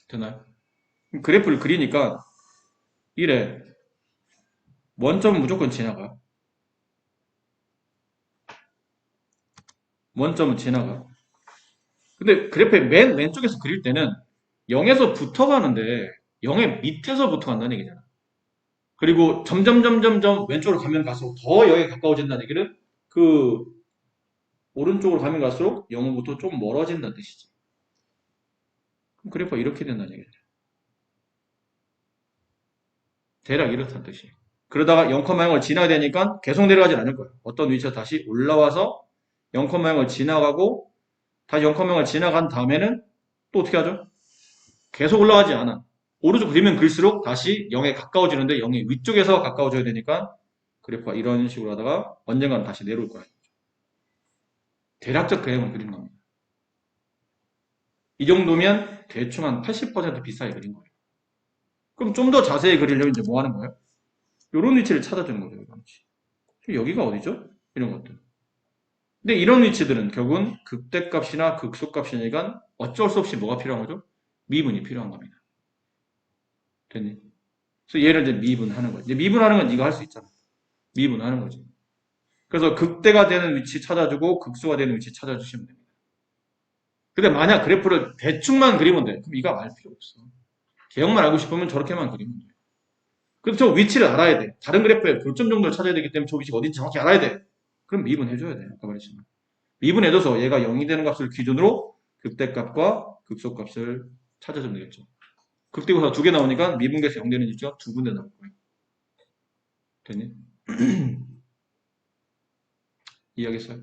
되나요? 그래프를 그리니까 이래 원점은 무조건 지나가. 원점은 지나가. 근데 그래프의 맨 왼쪽에서 그릴 때는 0에서 붙어가는데 0의 밑에서 붙어간다는 얘기잖아. 그리고 점점 왼쪽으로 가면 갈수록 더 0에 가까워진다는 얘기는 그 오른쪽으로 가면 갈수록 0부터 좀 멀어진다는 뜻이지. 그럼 그래프가 이렇게 된다는 얘기죠. 대략 이렇다는 뜻이에요. 그러다가 0,0을 지나야 되니까 계속 내려가진 않을 거예요. 어떤 위치에서 다시 올라와서 0,0을 지나가고 다시 0,0을 지나간 다음에는 또 어떻게 하죠? 계속 올라가지 않아. 오른쪽 그리면 그릴수록 다시 0에 가까워지는데 0의 위쪽에서 가까워져야 되니까 그래프가 이런 식으로 하다가 언젠가는 다시 내려올 거예요. 대략적 그래프를 그린 겁니다. 이 정도면 대충 한 80% 비슷하게 그린 거예요. 그럼 좀 더 자세히 그리려면 이제 뭐 하는 거예요? 이런 위치를 찾아주는 거죠. 이런 위치. 여기가 어디죠? 이런 것들. 근데 이런 위치들은 결국은 극대값이나 극소값이니까 어쩔 수 없이 뭐가 필요한 거죠? 미분이 필요한 겁니다. 됐니? 그래서 얘를 이제 미분하는 거지. 이제 미분하는 건 네가 할 수 있잖아. 미분하는 거지. 그래서 극대가 되는 위치 찾아주고 극소가 되는 위치 찾아주시면 됩니다. 근데 만약 그래프를 대충만 그리면 돼. 그럼 이거 알 필요 없어. 개형만 알고 싶으면 저렇게만 그리면 돼. 그래서 저 위치를 알아야 돼. 다른 그래프의 교점 정도를 찾아야 되기 때문에 저 위치가 어딘지 정확히 알아야 돼. 그럼 미분해줘야 돼. 아까 말했지만. 미분해줘서 얘가 0이 되는 값을 기준으로 극대값과 극소값을 찾아주면 되겠죠. 극대고사 2개 나오니까 미분계에서 0 되는 위치가 2군데 나올 거예요. 됐니? 이해하겠어요?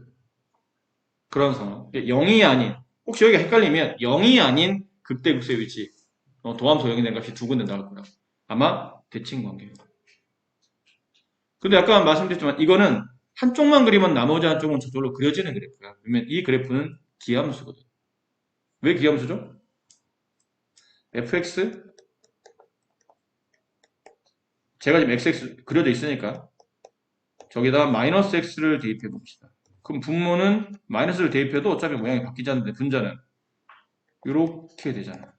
그런 상황. 0이 아닌, 혹시 여기가 헷갈리면 0이 아닌 극대 극소의 위치, 도함수 0이 되는 값이 2군데 나올 거라고. 아마 대칭 관계예요. 근데 아까 말씀드렸지만 이거는 한쪽만 그리면 나머지 한쪽은 저절로 그려지는 그래프야. 그러면 이 그래프는 기함수거든. 왜 기함수죠? fx 제가 지금 xx 그려져 있으니까 저기다 마이너스 x를 대입해 봅시다. 그럼 분모는 마이너스를 대입해도 어차피 모양이 바뀌지 않는데 분자는 이렇게 되잖아.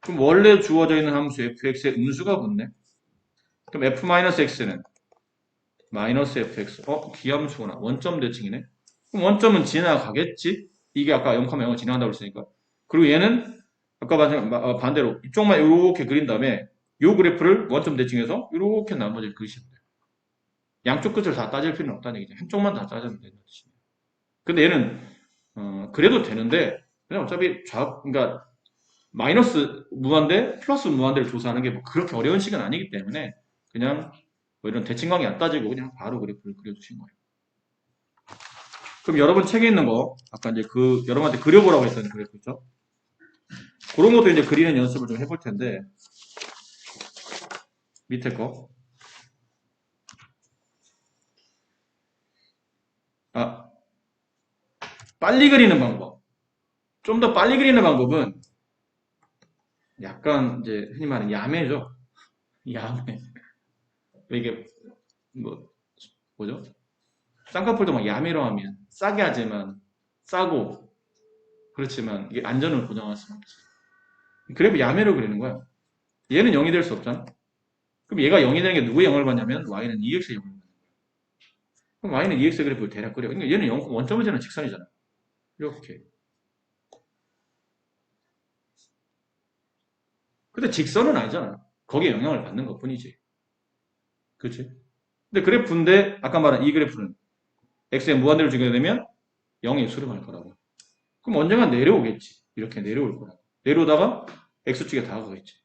그럼 원래 주어져 있는 함수 fx에 음수가 붙네. 그럼 f-x는 마이너스 fx. 기함수구나. 원점 대칭이네. 그럼 원점은 지나가겠지? 이게 아까 0,0을 지나간다고 했으니까. 그리고 얘는 아까 반대로 이쪽만 이렇게 그린 다음에 이 그래프를 원점 대칭해서 이렇게 나머지를 그리시면 돼요. 양쪽 끝을 다 따질 필요는 없다는 얘기죠. 한쪽만 다 따지면 되는 뜻입니다. 근데 얘는 그래도 되는데 그냥 어차피 그러니까 마이너스 무한대, 플러스 무한대를 조사하는 게 뭐 그렇게 어려운 식은 아니기 때문에 그냥 뭐 이런 대칭관계 안 따지고 그냥 바로 그래프를 그려주신 거예요. 그럼 여러분 책에 있는 거 아까 이제 그 여러분한테 그려보라고 했던 그래프 있죠? 그런 것도 이제 그리는 연습을 좀 해볼 텐데 밑에 거. 아, 빨리 그리는 방법. 좀 더 빨리 그리는 방법은 약간 이제 흔히 말하는 야매죠. 야매. 이게 뭐 뭐죠? 쌍꺼풀도 막 야매로 하면 싸게 하지만 싸고 그렇지만 이게 안전을 보장할 수는 없어. 그래프 야매로 그리는 거야. 얘는 0이 될 수 없잖아. 그럼 얘가 0이 되는 게 누구의 0을 받냐면 y는 2x의 0을 받는 거야. 그럼 y는 2x 그래프를 대략 그려. 그러니까 얘는 0, 원점을 지는 직선이잖아. 이렇게. 근데 직선은 아니잖아. 거기에 영향을 받는 것 뿐이지. 그렇지? 근데 그래프인데 아까 말한 이 그래프는 x에 무한대를 주게 되면 0에 수렴할 거라고. 그럼 언젠가 내려오겠지. 이렇게 내려올 거라고. 내려오다가 x축에 다가가겠지.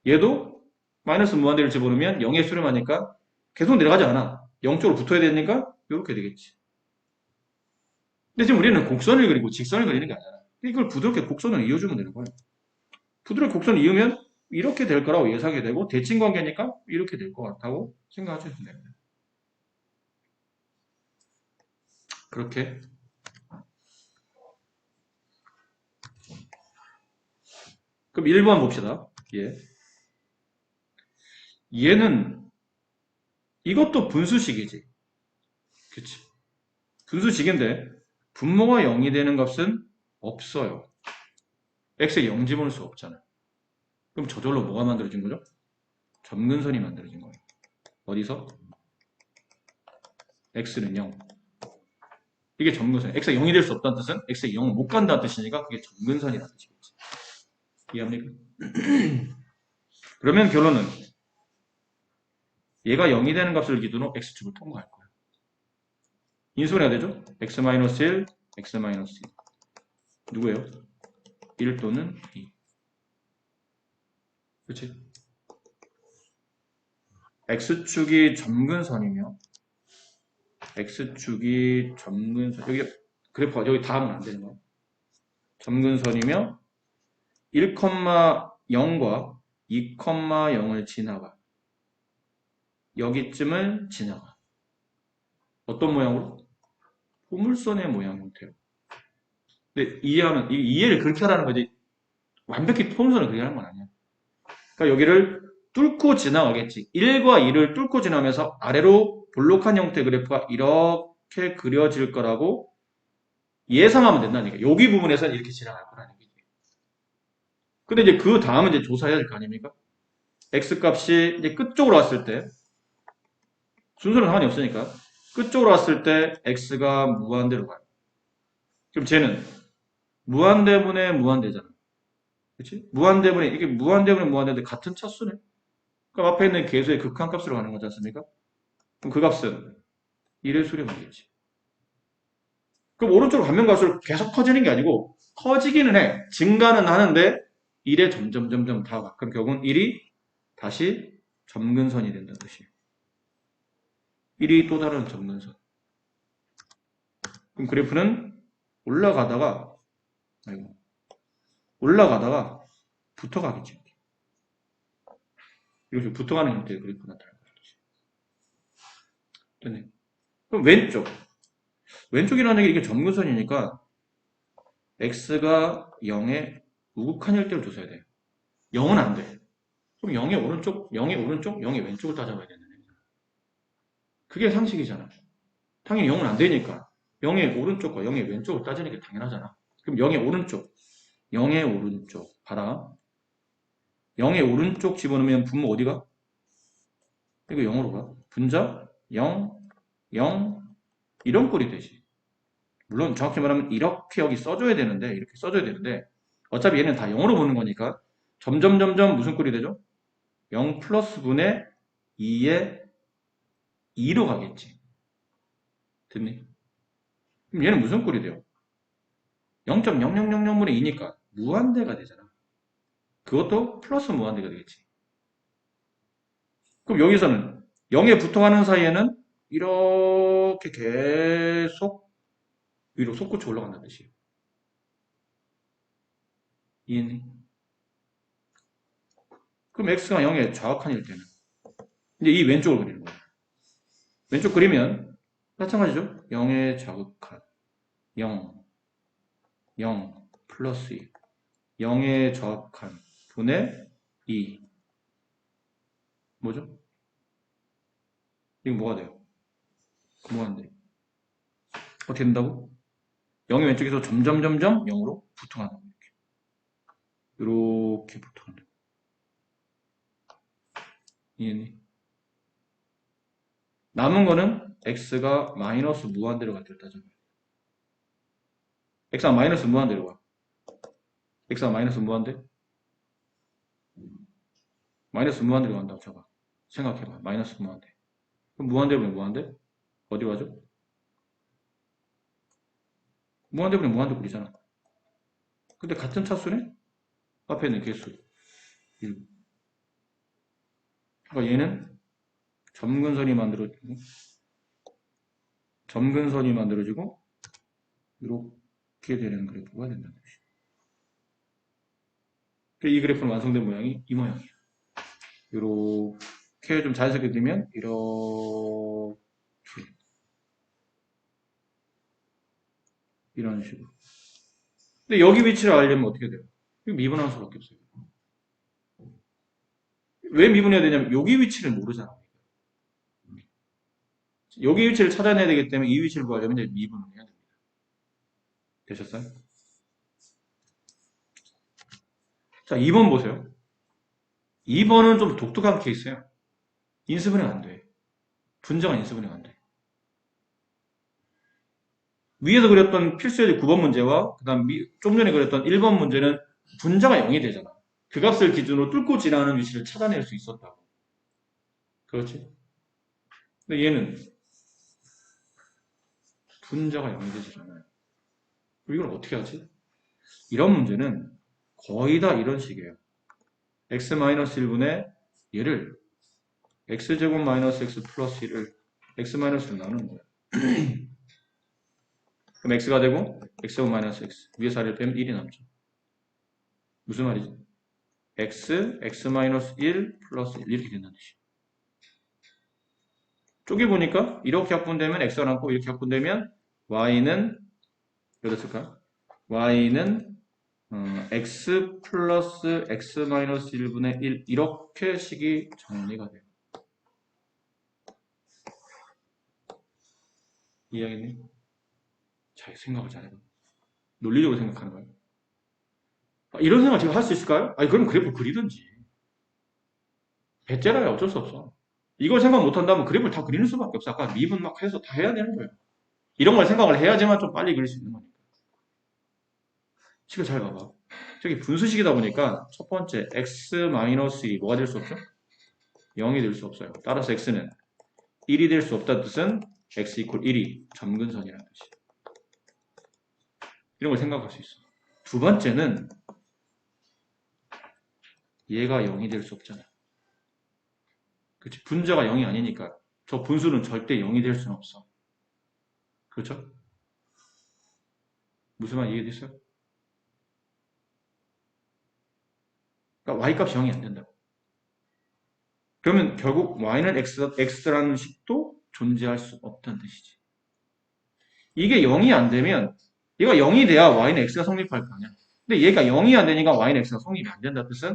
얘도 마이너스 무한대를 집어넣으면 0에 수렴하니까 계속 내려가지 않아. 0 쪽으로 붙어야 되니까 이렇게 되겠지. 근데 지금 우리는 곡선을 그리고 직선을 그리는 게 아니잖아. 이걸 부드럽게 곡선을 이어주면 되는 거야. 부드럽게 곡선을 이으면 이렇게 될 거라고 예상이 되고 대칭 관계니까 이렇게 될 것 같다고 생각하시면 됩니다. 그렇게 그럼 1번 봅시다. 예. 얘는 이것도 분수식이지. 그치. 분수식인데 분모가 0이 되는 값은 없어요. x에 0 집어넣을 수 없잖아. 그럼 저절로 뭐가 만들어진 거죠? 점근선이 만들어진 거예요. 어디서? x는 0. 이게 점근선. x가 0이 될 수 없다는 뜻은 x에 0을 못 간다는 뜻이니까 그게 점근선이라는 뜻이겠지. 이해합니까? 그러면 결론은 얘가 0이 되는 값을 기준으로 x축을 통과할 거야. 인수분 해야 되죠? x-1, x-2. 누구예요? 1 또는 2. 그렇지? x축이 점근선이며 x축이 점근선 여기 그래프가 여기 다음은 안 되는 거야. 점근선이며 1,0과 2,0을 지나가. 여기쯤을 지나가. 어떤 모양으로? 포물선의 모양 형태로. 근데 이해를 그렇게 하라는 거지. 완벽히 포물선을 그렇게 하는 건 아니야. 그러니까 여기를 뚫고 지나가겠지. 1과 2를 뚫고 지나면서 아래로 볼록한 형태의 그래프가 이렇게 그려질 거라고 예상하면 된다니까. 여기 부분에서는 이렇게 지나갈 거라는 얘기지. 근데 이제 그 다음은 이제 조사해야 될 거 아닙니까? x 값이 이제 끝쪽으로 왔을 때 순서는 상관이 없으니까 끝쪽으로 왔을 때 x가 무한대로 가요. 그럼 쟤는 무한대분의 무한대잖아. 그렇지? 무한대분의 이게 무한대분의 무한대인데 같은 차수네. 그럼 앞에 있는 계수의 극한값으로 가는 거지 않습니까? 그럼 그 값은 1의 수렴이겠지. 그럼 오른쪽으로 가면 갈수록 계속 커지는 게 아니고 커지기는 해. 증가는 하는데 1에 점점 다가. 그럼 결국은 1이 다시 점근선이 된다는 뜻이에요. 1이 또 다른 점근선. 그럼 그래프는 올라가다가 붙어가겠지. 이렇게 붙어가는 형태의 그래프가 나타날 거죠. 됐네. 그럼 왼쪽이라는 게 이게 점근선이니까 x가 0에 우극한 열대를 줬어야 돼요. 0은 안 돼. 그럼 0의 오른쪽, 0의 왼쪽을 따져봐야 되는 거예요. 그게 상식이잖아. 당연히 0은 안 되니까 0의 오른쪽과 0의 왼쪽을 따지는 게 당연하잖아. 그럼 0의 오른쪽 봐라. 0의 오른쪽 집어넣으면 분모 어디가? 이거 0으로 가. 분자 0, 0 이런 꼴이 되지. 물론 정확히 말하면 이렇게 여기 써줘야 되는데 이렇게 써줘야 되는데 어차피 얘는 다 0으로 보는 거니까 점점 무슨 꼴이 되죠? 0 플러스 분의 2의 2로 가겠지. 됐니? 그럼 얘는 무슨 꼴이 돼요? 0.0000분의 2니까 무한대가 되잖아. 그것도 플러스 무한대가 되겠지. 그럼 여기서는 0에 붙어가는 사이에는 이렇게 계속 위로 솟구쳐 올라간다는 뜻이에요. 이해했니? 그럼 x가 0에 좌극한일 때는 이제 이 왼쪽을 그리는 거예요. 왼쪽 그리면 마찬가지죠. 0의 좌극한 0, 0 플러스 2 0의 좌극한 분의 2 뭐죠? 이거 뭐가 돼요? 무한대. 어떻게 된다고? 0의 왼쪽에서 점점 0으로 붙어가는 거예요. 이렇게 붙어가는 거예요. 이해했니? 남은 거는 x가 마이너스 무한대로 갈 때를 따져봐요. x가 마이너스 무한대로 가. x가 마이너스 무한대? 마이너스 무한대로 간다고 쳐봐. 생각해봐. 마이너스 무한대. 그럼 무한대면 무한대? 어디로 가죠? 무한대면 무한대 꼴이잖아. 근데 같은 차수네? 앞에 있는 개수 1. 그러니까 얘는 점근선이 만들어지고 이렇게 되는 그래프가 된다는 뜻이에요. 이 그래프는 완성된 모양이 이 모양이에요. 이렇게 좀 자연스럽게 되면 이렇게 이런 식으로. 근데 여기 위치를 알려면 어떻게 돼요? 미분하는 수밖에 없어요. 왜 미분해야 되냐면 여기 위치를 모르잖아. 여기 위치를 찾아내야 되기 때문에 이 위치를 구하려면 이제 미분을 해야 됩니다. 되셨어요? 자, 2번 보세요. 2번은 좀 독특한 케이스예요. 인수분해 안 돼. 분자가 인수분해 안 돼. 위에서 그렸던 필수예제 9번 문제와 그다음 좀 전에 그렸던 1번 문제는 분자가 0이 되잖아. 그 값을 기준으로 뚫고 지나가는 위치를 찾아낼 수 있었다고. 그렇지? 근데 얘는 분자가 0이 되지 않아요. 이걸 어떻게 하지? 이런 문제는 거의 다 이런 식이에요. x-1분의 얘를 x제곱 마이너스 x 플러스 1을 x-로 나누는 거예요. 그럼 x가 되고 x제곱 마이너스 x 위에서 아래를 빼면 1이 남죠. 무슨 말이지? x-1 플러스 1 이렇게 된다는 뜻이에요. 쪼개 보니까 이렇게 약분되면 x가 남고 이렇게 약분되면 y는 몇 됐을까? y는 x 플러스 x 마이너스 1분의 1 이렇게 식이 정리가 돼요. 이해하겠니? 잘 생각을 잘해봐. 논리적으로 생각하는 거예요. 이런 생각 제가 할 수 있을까요? 아니 그럼 그래프 그리든지. 배째라야 어쩔 수 없어. 이걸 생각 못한다면 그래프를 다 그리는 수밖에 없어. 아까 미분 막 해서 다 해야 되는 거예요. 이런 걸 생각을 해야지만 좀 빨리 그릴 수 있는 거니까. 식을 잘 봐봐. 저기 분수식이다 보니까 첫 번째 x-1이 뭐가 될 수 없죠? 0이 될 수 없어요. 따라서 x는 1이 될 수 없다는 뜻은 x 이퀄 1이 점근선이라는 뜻이에요. 이런 걸 생각할 수 있어. 두 번째는 얘가 0이 될 수 없잖아. 그렇지? 분자가 0이 아니니까 저 분수는 절대 0이 될 수는 없어. 그렇죠? 무슨 말 이해됐어요? 그러니까 y값이 0이 안 된다고. 그러면 결국 y는 x라는 식도 존재할 수 없다는 뜻이지. 이게 0이 안 되면 얘가 0이 돼야 y는 x가 성립할 거 아니야. 근데 얘가 0이 안 되니까 y는 x가 성립이 안 된다는 뜻은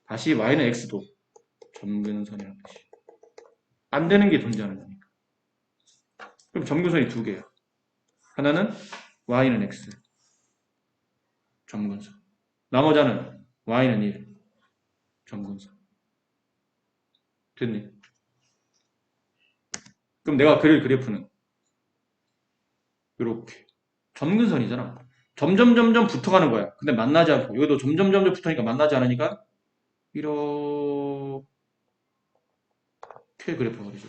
다시 y는 x도 점근선이라는 뜻이야. 안 되는 게 존재하는 거니까. 그럼 점근선이 두 개야. 하나는 y는 x 점근선. 나머지 하나는 y는 1 점근선. 됐니? 그럼 내가 그릴 그래프는 이렇게 점근선이잖아. 점점 붙어가는 거야. 근데 만나지 않고 여기도 점점 붙으니까 만나지 않으니까 이렇게 그래프가 그려져.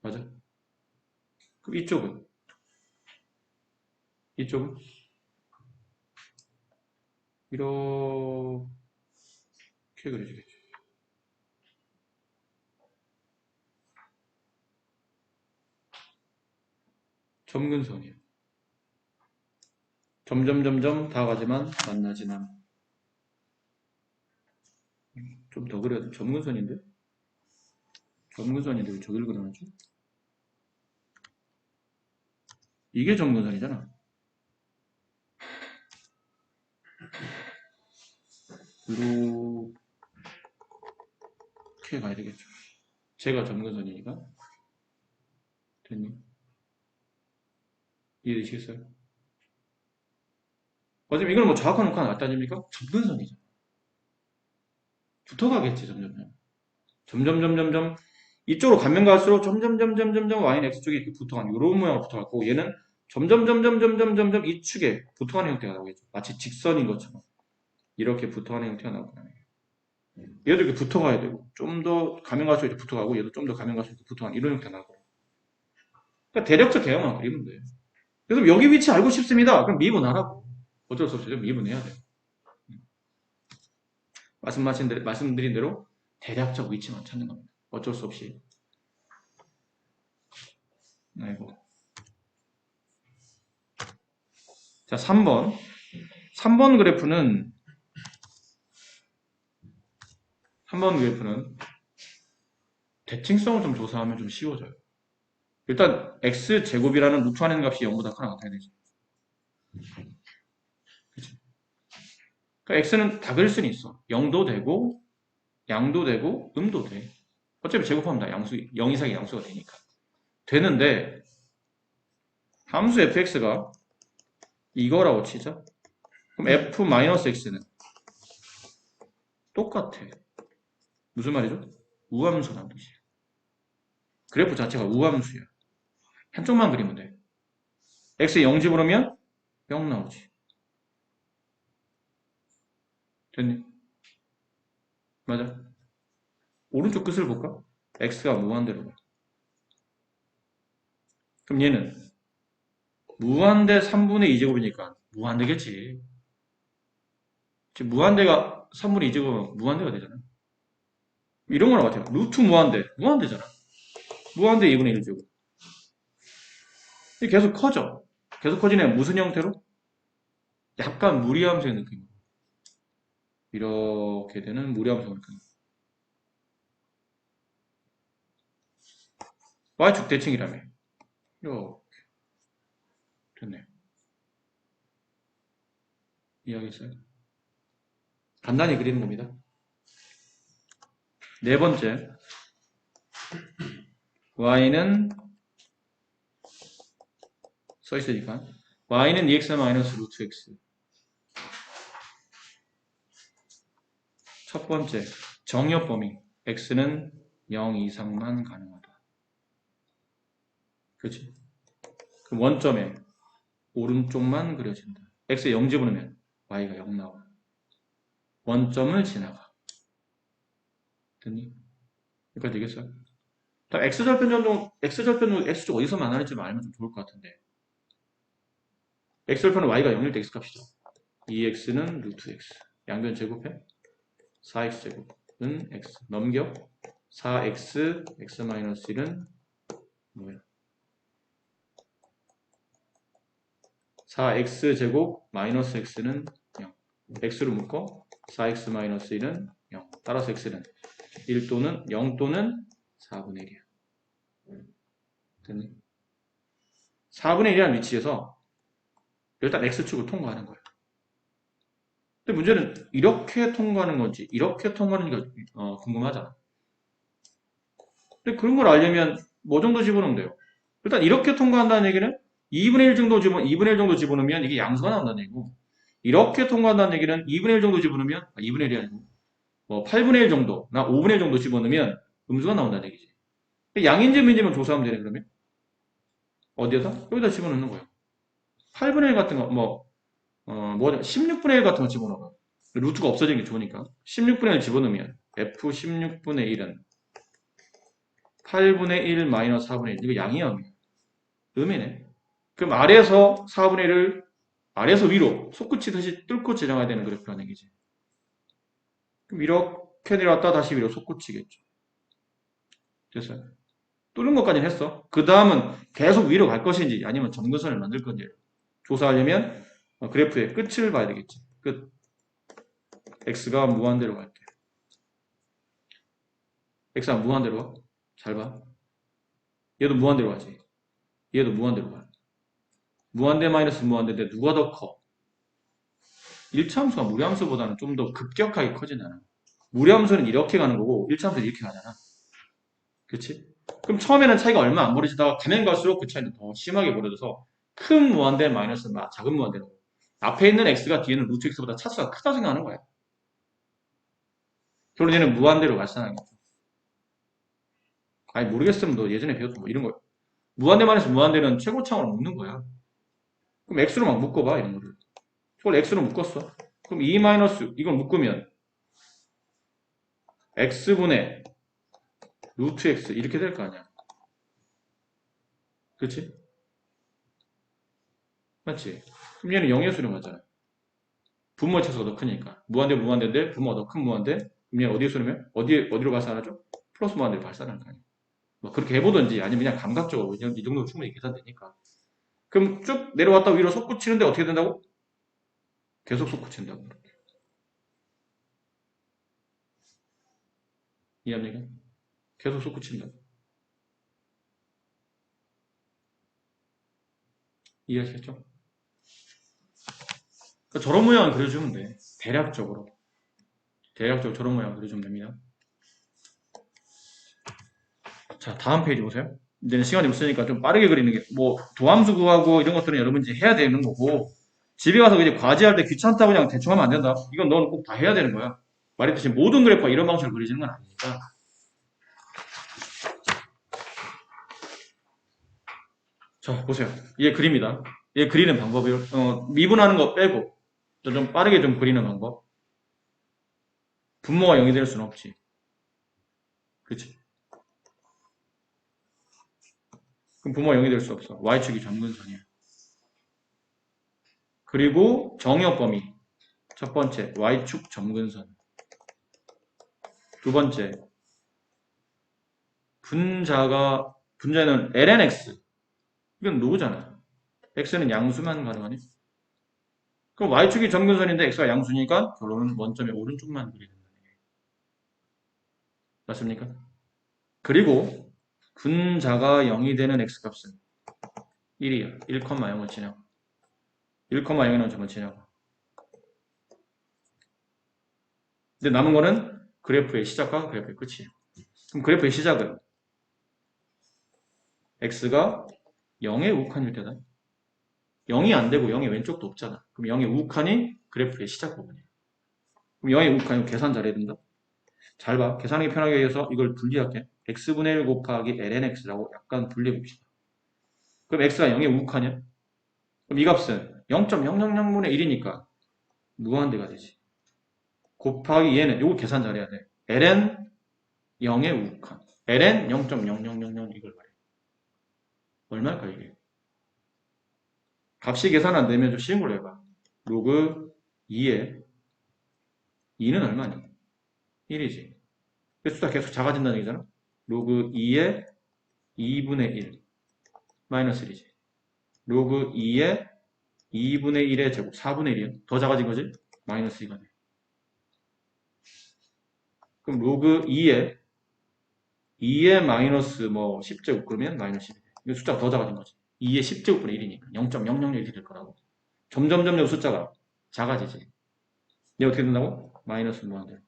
맞아? 그럼 이쪽은 이렇게 그려지겠죠. 점근선이에요. 점점 다 가지만 만나진 않아. 좀 더 그려야 돼. 점근선인데? 점근선인데 왜 저길 그려놨지? 이게 점근선이잖아. 이렇게 가야 되겠죠. 제가 점근선이니까. 됐니? 이해되시겠어요? 어차피 이걸 뭐 정확한 녹화 안 따집니까? 점근선이죠. 붙어가겠지, 점점. 이쪽으로 가면 갈수록 점점 y는 x쪽에 이렇게 붙어가는 이런 모양으로 붙어가고 얘는 점점 이 축에 붙어가는 형태가 나오겠죠. 마치 직선인 것처럼 이렇게 붙어가는 형태가 나오거든요. 얘도 이렇게 붙어가야 되고 좀 더 가면 갈수록 이렇게 붙어가고 얘도 좀 더 가면 갈수록 이렇게 붙어가는 이런 형태가 나오거든요. 그러니까 대략적 개형만 그리면 돼요. 그래서 여기 위치 알고 싶습니다. 그럼 미분하라고. 어쩔 수 없죠. 미분해야 돼요. 말씀드린 대로 대략적 위치만 찾는 겁니다. 어쩔 수 없이. 아이고. 자, 3번. 3번 그래프는 대칭성을 좀 조사하면 좀 쉬워져요. 일단 x제곱이라는 루트 안에 있는 값이 0보다 크나 같아야 되지. 그치? 그러니까 x는 다 그릴 수는 있어. 0도 되고 양도 되고 음도 돼. 어차피 제곱하면 다 양수 0 이상의 양수가 되니까. 되는데 함수 fx가 이거라고 치자. 그럼 f-x는 똑같아. 무슨 말이죠? 우함수란 뜻이야. 그래프 자체가 우함수야. 한쪽만 그리면 돼. x에 0 집어넣으면 0 나오지. 됐니? 맞아. 오른쪽 끝을 볼까? x가 무한대로 가. 그럼 얘는 무한대 3분의 2제곱이니까 무한대겠지. 지금 무한대가 3분의 2제곱은 무한대가 되잖아. 이런 거랑 같아요. 루트 무한대잖아. 무한대 2분의 1제곱. 계속 커져. 계속 커지네. 무슨 형태로? 약간 무리함수의 느낌. 이렇게 되는 무리함수의 느낌. y축 대칭이라며. 이렇게. 됐네. 이해하겠어요? 간단히 그리는 겁니다. 네 번째. y는 써있으니까 y는 2x-루트 x. 첫 번째, 정의역 범위. x는 0 이상만 가능하다. 그렇지? 그럼 원점에 오른쪽만 그려진다. x에 0 집어넣으면 y가 0 나와. 원점을 지나가. 됐니? 여기까지 되겠어요? 자, x절편 x축 어디서 만나는지 알면 좀 좋을 것 같은데. x절편은 y가 0일 때 x값이죠. 2x는 루트 x. 양변 제곱해. 4x제곱은 x. 넘겨. 4x, x-1은 뭐야? 4x제곱 마이너스 x는 0. x로 묶어 4x-1은 0. 따라서 x는 1 또는 0 또는 4분의 1이야. 됐니? 4분의 1이라는 위치에서 일단 x축을 통과하는 거야. 근데 문제는 이렇게 통과하는 건지 이렇게 통과하는 게 궁금하잖아. 근데 그런 걸 알려면 뭐 정도 집어넣으면 돼요? 일단 이렇게 통과한다는 얘기는 2분의 1 정도 집어넣으면 이게 양수가 나온다는 얘기고, 이렇게 통과한다는 얘기는 2분의 1 정도 집어넣으면 2분의 1이 아니고 뭐 8분의 1 정도나 5분의 1 정도 집어넣으면 음수가 나온다는 얘기지. 양인지 민지만 조사하면 되네. 그러면 어디에다? 여기다 집어넣는 거예요. 8분의 1 같은 거 16분의 1 같은 거 집어넣어. 루트가 없어지는 게 좋으니까 16분의 1 집어넣으면 f 16분의 1은 8분의 1 마이너스 4분의 1. 이거 양이야, 음이네. 그럼 아래에서 4분의 1을 아래에서 위로 솟구치듯이 뚫고 지나가야 되는 그래프라는 얘기지. 그럼 이렇게 내려왔다 다시 위로 솟구치겠죠. 됐어요. 뚫는 것까지는 했어. 그 다음은 계속 위로 갈 것인지 아니면 점근선을 만들 건지 조사하려면 그래프의 끝을 봐야 되겠지. 끝. x가 무한대로 갈게. x가 무한대로 가. 잘 봐. 얘도 무한대로 가지. 얘도 무한대로 가. 무한대 마이너스 무한대인데 누가 더 커? 1차함수가 무리함수보다는 좀 더 급격하게 커지잖아. 무리함수는 이렇게 가는 거고 1차함수는 이렇게 가잖아. 그렇지? 그럼 처음에는 차이가 얼마 안 벌어지다가 가면 갈수록 그 차이는 더 심하게 벌어져서 큰 무한대 마이너스 작은 무한대로 앞에 있는 x가 뒤에는 루트 x보다 차수가 크다 생각하는 거야. 결론 얘는 무한대로 발산하는 거죠. 아니 모르겠으면 너 예전에 배웠던 뭐 이런 거 무한대 마이너스 무한대는 최고차원을 묶는 거야. 그럼 x로 막 묶어봐 이런 거를. 저걸 x로 묶었어. 그럼 2 마이너스 이걸 묶으면 x분의 루트 x 이렇게 될 거 아니야. 그렇지? 맞지? 그럼 얘는 0의 수렴하잖아. 분모의 차수가 더 크니까. 무한대 무한대인데 분모가 더 큰 무한대. 그럼 얘는 어디에 수렴해? 어디로 발산하죠? 플러스 무한대로 발산할 거 아니야. 뭐 그렇게 해보든지 아니면 그냥 감각적으로 이 정도 충분히 계산되니까. 그럼 쭉 내려왔다 위로 솟구치는데 어떻게 된다고? 계속 솟구친다고. 이해합니까? 계속 솟구친다고. 이해하시겠죠? 그러니까 저런 모양을 그려주면 돼. 대략적으로. 대략적으로 저런 모양 그려주면 됩니다. 자, 다음 페이지 보세요. 이제는 시간이 없으니까 좀 빠르게 그리는 게, 뭐, 도함수 구하고 이런 것들은 여러분 이제 해야 되는 거고, 집에 가서 이제 과제할 때 귀찮다고 그냥 대충 하면 안 된다. 이건 너는 꼭 다 해야 되는 거야. 말했듯이 모든 그래프가 이런 방식으로 그려지는 건 아니니까. 자, 보세요. 얘 그립니다. 얘 그리는 방법이요. 미분하는 거 빼고, 좀 빠르게 좀 그리는 방법. 분모가 0이 될 수는 없지. 그렇지? 그럼 분모가 0이 될 수 없어. y축이 점근선이야. 그리고 정의역 범위. 첫 번째, y축 점근선. 두 번째, 분자는 lnx. 이건 노잖아. x는 양수만 가능하니? 그럼 y축이 점근선인데 x가 양수니까 결론은 원점의 오른쪽만 그리는 거예요. 맞습니까? 그리고 분자가 0이 되는 x값은 1이야. 1,0을 지나고. 1,0은 점을 지나고. 근데 남은 거는 그래프의 시작과 그래프의 끝이에요. 그럼 그래프의 시작은 x가 0의 우칸일 때다. 0이 안 되고 0의 왼쪽도 없잖아. 그럼 0의 우칸이 그래프의 시작 부분이야. 그럼 0의 우칸이 계산 잘해야 된다. 잘 봐. 계산하기 편하게 해서 이걸 분리할게. x분의 1 곱하기 lnx라고 약간 분리해봅시다. 그럼 x가 0의 우칸이야? 그럼 이 값은 0.000분의 1이니까 무한대가 되지. 곱하기 얘는 요거 계산 잘해야 돼. ln 0의 우칸. ln 0.0000 이걸 말해. 얼마일까 이게? 값이 계산 안 되면 좀 쉬운 걸로 해봐. 로그 2에 2는 얼마니? 1이지. 숫자 계속 작아진다는 얘기잖아. 로그 2에 2분의 1 마이너스 1이지. 로그 2에 2분의 1의 제곱 4분의 1이야. 더 작아진 거지? 마이너스 2가 돼. 그럼 로그 2에 마이너스 뭐 10제곱 그러면 마이너스 1이 돼. 이거 숫자가 더 작아진 거지. 2의 10제곱분의 1이니까 0.001이 될 거라고. 점점점 숫자가 작아지지. 얘 어떻게 된다고? 마이너스 무한대.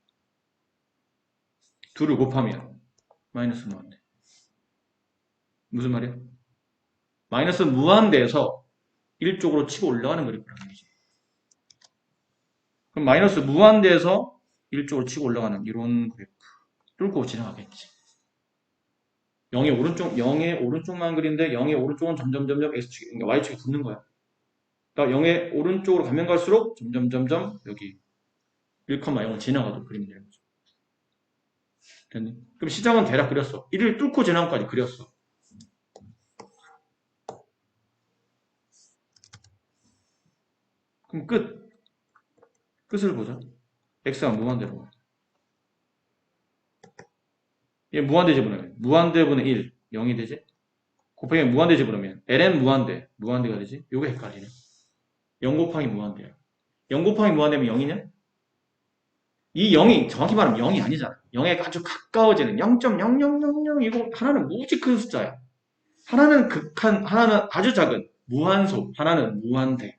둘을 곱하면 마이너스 무한대. 무슨 말이야? 마이너스 무한대에서 1쪽으로 치고 올라가는 그래프라는 얘기지. 그럼 마이너스 무한대에서 1쪽으로 치고 올라가는 이런 그래프 뚫고 지나가겠지. 0의 오른쪽만 그리는데 0의 오른쪽은 점점점점 X축, 그러니까 Y축이 붙는 거야. 그러니까 0의 오른쪽으로 가면 갈수록 점점점점 여기 1,0을 지나가도 그리면 되는 거죠. 됐니? 그럼 시작은 대략 그렸어. 1을 뚫고 지나간 까지 그렸어. 그럼 끝을 보자. x가 무한대로. 얘 무한대집으로면 무한대분의 1, 0이 되지? 곱하기 무한대집으로면 ln 무한대가 되지? 요거 헷갈리네. 0 곱하기 무한대야. 0 곱하기 무한대면 0이냐? 이 0이 정확히 말하면 0이 아니잖아. 0에 아주 가까워지는 0.0000 이거 하나는 무지 큰 숫자야. 하나는 극한, 하나는 아주 작은 무한소, 하나는 무한대.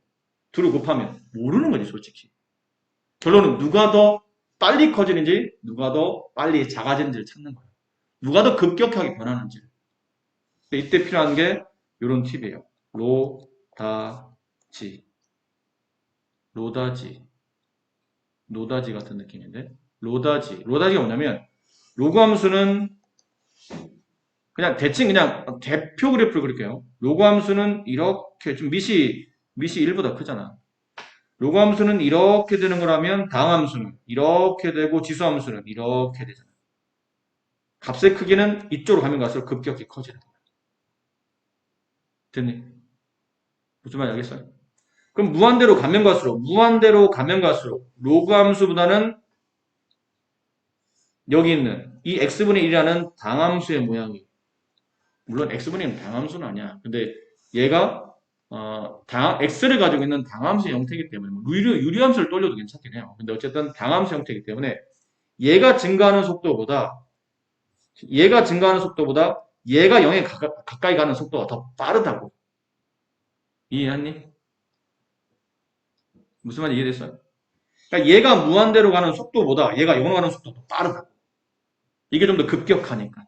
둘을 곱하면 모르는 거지 솔직히. 결론은 누가 더 빨리 커지는지 누가 더 빨리 작아지는지를 찾는 거야. 누가 더 급격하게 변하는지. 이때 필요한 게 이런 팁이에요. 로다지. 노다지 같은 느낌인데 로다지가 뭐냐면 로그 함수는 그냥 대칭 그냥 대표 그래프를 그릴게요. 로그 함수는 이렇게 좀 밑이 1보다 크잖아. 로그 함수는 이렇게 되는 거라면 당 함수는 이렇게 되고 지수 함수는 이렇게 되잖아. 값의 크기는 이쪽으로 가면 갈수록 급격히 커지는 거야. 됐니? 무슨 말인지 알겠어요? 그럼 무한대로 가면 갈수록 로그 함수보다는 여기 있는 이 x분의 1이라는 당함수의 모양이 물론 x분의 1은 당함수는 아니야. 근데 얘가 x를 가지고 있는 당함수의 형태이기 때문에 뭐 유리함수를 돌려도 괜찮긴 해요. 근데 어쨌든 당함수 형태이기 때문에 얘가 증가하는 속도보다 얘가 0에 가까이 가는 속도가 더 빠르다고. 이해했니? 무슨 말인지 이해됐어요? 그러니까 얘가 무한대로 가는 속도보다 얘가 0으로 가는 속도가 더 빠르다고. 이게 좀 더 급격하니까.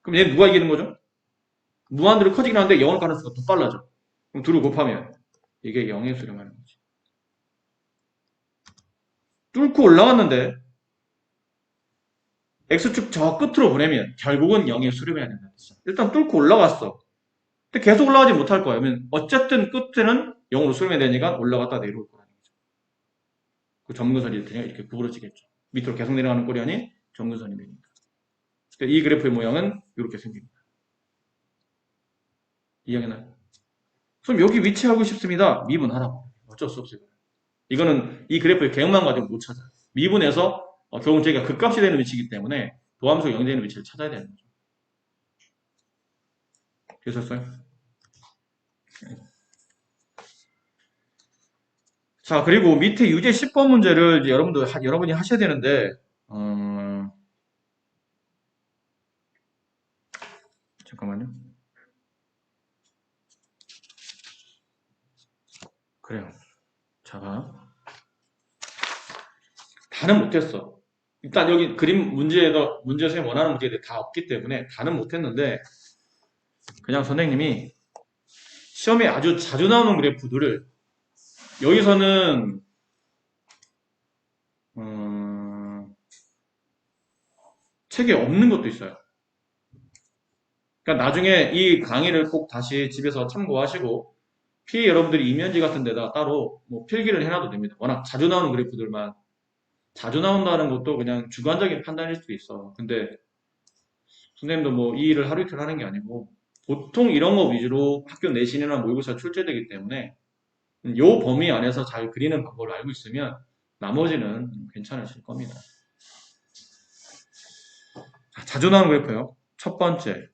그럼 얘는 누가 이기는 거죠? 무한대로 커지긴 하는데 0으로 가는 속도가 더 빨라져. 그럼 둘을 곱하면 이게 0에 수렴하는 거지. 뚫고 올라왔는데 X축 저 끝으로 보내면 결국은 0에 수렴해야 된다. 일단 뚫고 올라갔어. 근데 계속 올라가지 못할 거야. 그러면 어쨌든 끝에는 0으로 수렴해야 되니까 올라갔다 내려올 거라는 거죠. 그 점근선이 되니까 이렇게 구부러지겠죠. 밑으로 계속 내려가는 꼴이 아닌 점근선이 되니까. 이 그래프의 모양은 이렇게 생깁니다. 이해하나요? 그럼 여기 위치하고 싶습니다. 미분하라고. 어쩔 수 없어요. 이거는 이 그래프의 개혁만 가지고 못 찾아. 미분해서 결국 저희가 극값이 되는 위치이기 때문에 도함수가 0이 되는 위치를 찾아야 되는 거죠. 되셨어요? 자, 그리고 밑에 유제 10번 문제를 이제 여러분이 하셔야 되는데, 잠깐만요. 그래요. 자, 다는 못했어. 일단 여기 그림 문제에서 선생님 원하는 문제들이 다 없기 때문에 다는 못했는데, 그냥 선생님이 시험에 아주 자주 나오는 그래프들을 여기서는 책에 없는 것도 있어요. 그러니까 나중에 이 강의를 꼭 다시 집에서 참고하시고 여러분들이 이면지 같은 데다 따로 뭐 필기를 해놔도 됩니다. 워낙 자주 나오는 그래프들만 자주 나온다는 것도 그냥 주관적인 판단일 수도 있어. 근데 선생님도 뭐 이 일을 하루 이틀 하는 게 아니고 보통 이런 거 위주로 학교 내신이나 모의고사 출제되기 때문에 요 범위 안에서 잘 그리는 방법을 알고 있으면 나머지는 괜찮으실 겁니다. 자, 자주 나오는 그래프요. 첫 번째.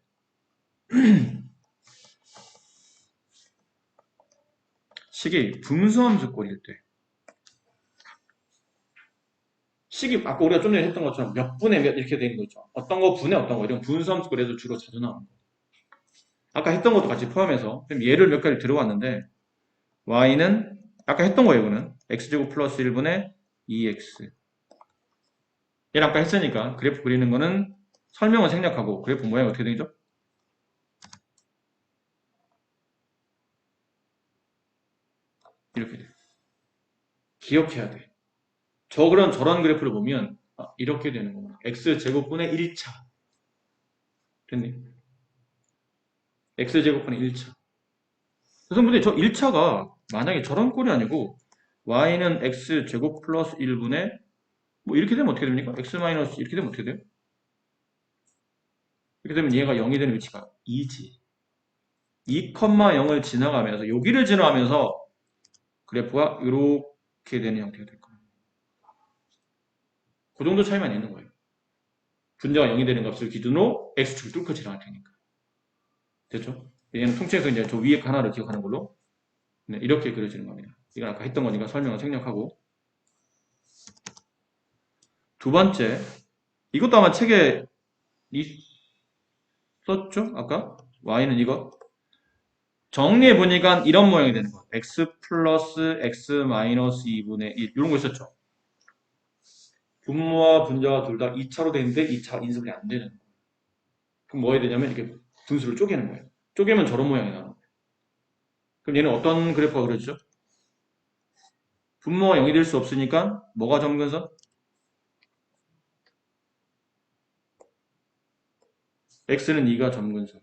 식이 분수함수 꼴일 때. 식이 아까 우리가 좀 전에 했던 것처럼 몇 분의 몇 이렇게 되는 거죠. 어떤 거 분의 어떤 거 이런 분수함수 꼴에서 주로 자주 나오는 거. 아까 했던 것도 같이 포함해서 예를 몇 가지 들어왔는데 y는 아까 했던 거예요. 이거는 x제곱 플러스 1분의 2x 얘를 아까 했으니까 그래프 그리는 거는 설명을 생략하고 그래프 모양이 어떻게 되죠? 이렇게 돼. 기억해야 돼. 저런 그래프를 보면 이렇게 되는 거구나. x제곱분의 1차 됐니? x제곱분의 1차 그래서 근데 저 1차가 만약에 저런 꼴이 아니고 y는 x제곱 플러스 1분의 뭐 이렇게 되면 어떻게 됩니까? x 마이너스 이렇게 되면 어떻게 돼요? 이렇게 되면 얘가 0이 되는 위치가 2지. 2,0을 지나가면서 여기를 지나가면서 그래프가 이렇게 되는 형태가 될 거예요. 그 정도 차이만 있는 거예요. 분자가 0이 되는 값을 기준으로 x축을 뚫고 지나갈 테니까. 됐죠? 얘는 통째에서 이제 저 위에 하나를 기억하는 걸로 네, 이렇게 그려지는 겁니다. 이건 아까 했던 거니까 설명을 생략하고. 두 번째, 이것도 아마 책에 있었죠? 아까? y는 이거. 정리해 보니까 이런 모양이 되는 거예요. x 플러스 x 마이너스 2분의 1 이런 거 있었죠? 분모와 분자가 둘 다 2차로 되는데 2차 인수분해 안 되는 거예요. 그럼 뭐 해야 되냐면 이렇게 분수를 쪼개는 거예요. 쪼개면 저런 모양이 나오는 거예요. 그럼 얘는 어떤 그래프가 그려지죠? 분모가 0이 될 수 없으니까 뭐가 점근선? x는 2가 점근선.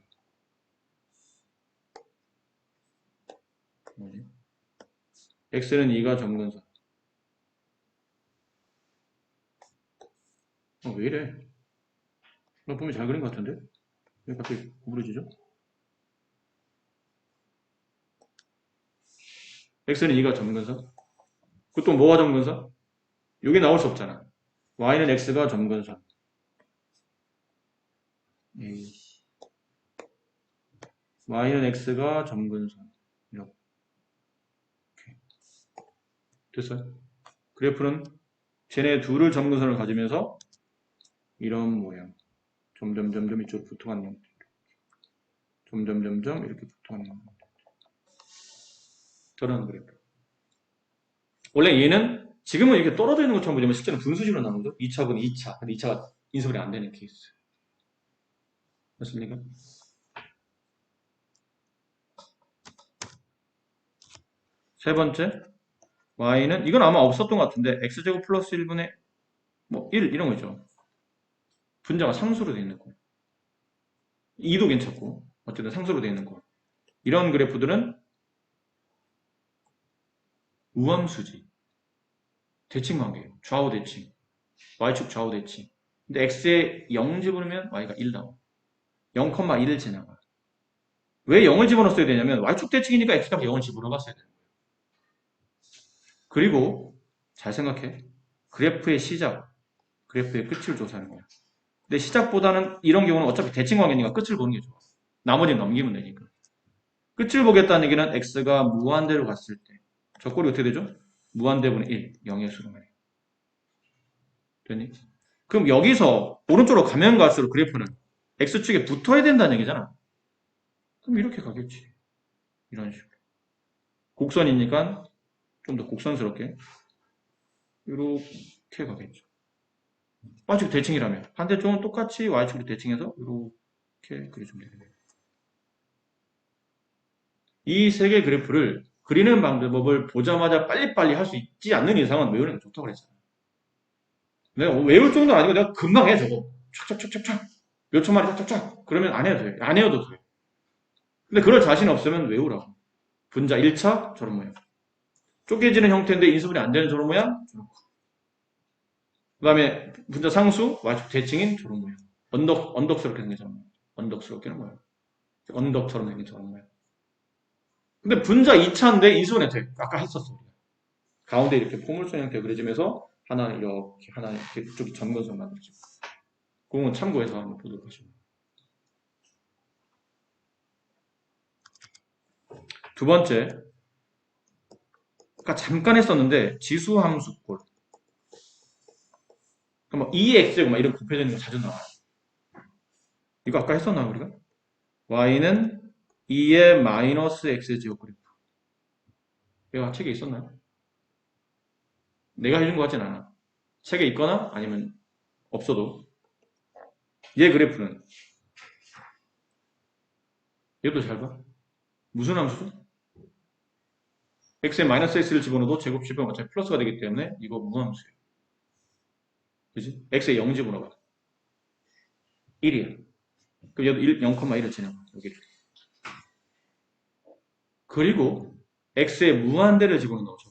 뭐지? x는 2가 점근선. 왜 이래? 나 보면 잘 그린 것 같은데? 왜 갑자기 구부러지죠? x는 2가 점근선. 그것도 뭐가 점근선? 여기 나올 수 없잖아. y는 x가 점근선. y는 x가 점근선. 이렇게. 됐어요? 그래프는 쟤네 둘을 점근선을 가지면서 이런 모양. 점점점점 이쪽으로 붙어가는 형태. 점점점점 이렇게 붙어가는 형태. 저런 그래프. 원래 얘는 지금은 이렇게 떨어져 있는 것처럼 보지만 실제는 분수식으로 나오는 거죠. 2차분 2차. 근데 2차가 인수분해 안 되는 케이스. 맞습니까? 세 번째, y는 이건 아마 없었던 것 같은데 x제곱 플러스 1분의 뭐 1 이런 거죠. 분자가 상수로 되어 있는 거. 2도 괜찮고 어쨌든 상수로 되어 있는 거. 이런 그래프들은 우함수지. 대칭 관계예요. 좌우 대칭. y축 좌우 대칭. 근데 x에 0 집어넣으면 y가 1 나와. 0,1을 지나가. 왜 0을 집어넣었어야 되냐면 y축 대칭이니까 x값 0을 집어넣어봤어야 돼요. 그리고 잘 생각해. 그래프의 시작, 그래프의 끝을 조사하는 거야. 근데 시작보다는 이런 경우는 어차피 대칭 관계니까 끝을 보는 게 좋아. 나머지는 넘기면 되니까. 끝을 보겠다는 얘기는 x가 무한대로 갔을 때. 저 꼴이 어떻게 되죠? 무한대분의 1, 0의 수로만 해. 됐니? 그럼 여기서 오른쪽으로 가면 갈수록 그래프는 x축에 붙어야 된다는 얘기잖아. 그럼 이렇게 가겠지. 이런 식으로. 곡선이니까 좀 더 곡선스럽게 이렇게 가겠죠. y축 대칭이라면 반대쪽은 똑같이 y축으로 대칭해서 이렇게 그려주면 되는 거예요. 이 세 개의 그래프를 그리는 방법을 보자마자 빨리빨리 할 수 있지 않는 이상은 외우는 게 좋다고 그랬잖아. 내가 외울 정도는 아니고 내가 금방 해 저거. 촥촥촥촥촥 몇 초 만에 촥촥촥 그러면 안 해도 돼. 안 해도 돼. 근데 그럴 자신 없으면 외우라고. 분자 1차 저런 모양. 쪼개지는 형태인데 인수분해 안 되는 저런 모양. 그 다음에 분자 상수 y축 대칭인 저런 모양. 언덕스럽게 생긴 저런 모양. 언덕스럽게는 뭐야? 언덕처럼 생긴 저런 모양. 근데 분자 2차인데 인수분해 돼. 아까 했었어. 가운데 이렇게 포물선 형태 그려지면서 하나 이렇게 하나 이렇게 이쪽이 점근선 만들어지고. 그건 참고해서 한번 보도록 하시면. 두 번째, 아까 잠깐 했었는데 지수함수꼴. 그럼 뭐 2x제곱 막 이런 곱해져 있는 거 자주 나와요. 이거 아까 했었나 우리가? y는 2의 마이너스 x제곱 그래프. 얘가 책에 있었나요? 내가 해준 것 같진 않아. 책에 있거나 아니면 없어도 얘 그래프는 얘도 잘 봐. 무슨 함수죠? x에 마이너스 x를 집어넣어도 제곱 집어넣으면 어차피 플러스가 되기 때문에 이거 무함수예요. 그지? x에 0 집어넣어봐. 1이야. 그럼 얘도 0,1을 지나가. 여기. 그리고 x에 무한대를 집어넣어줘.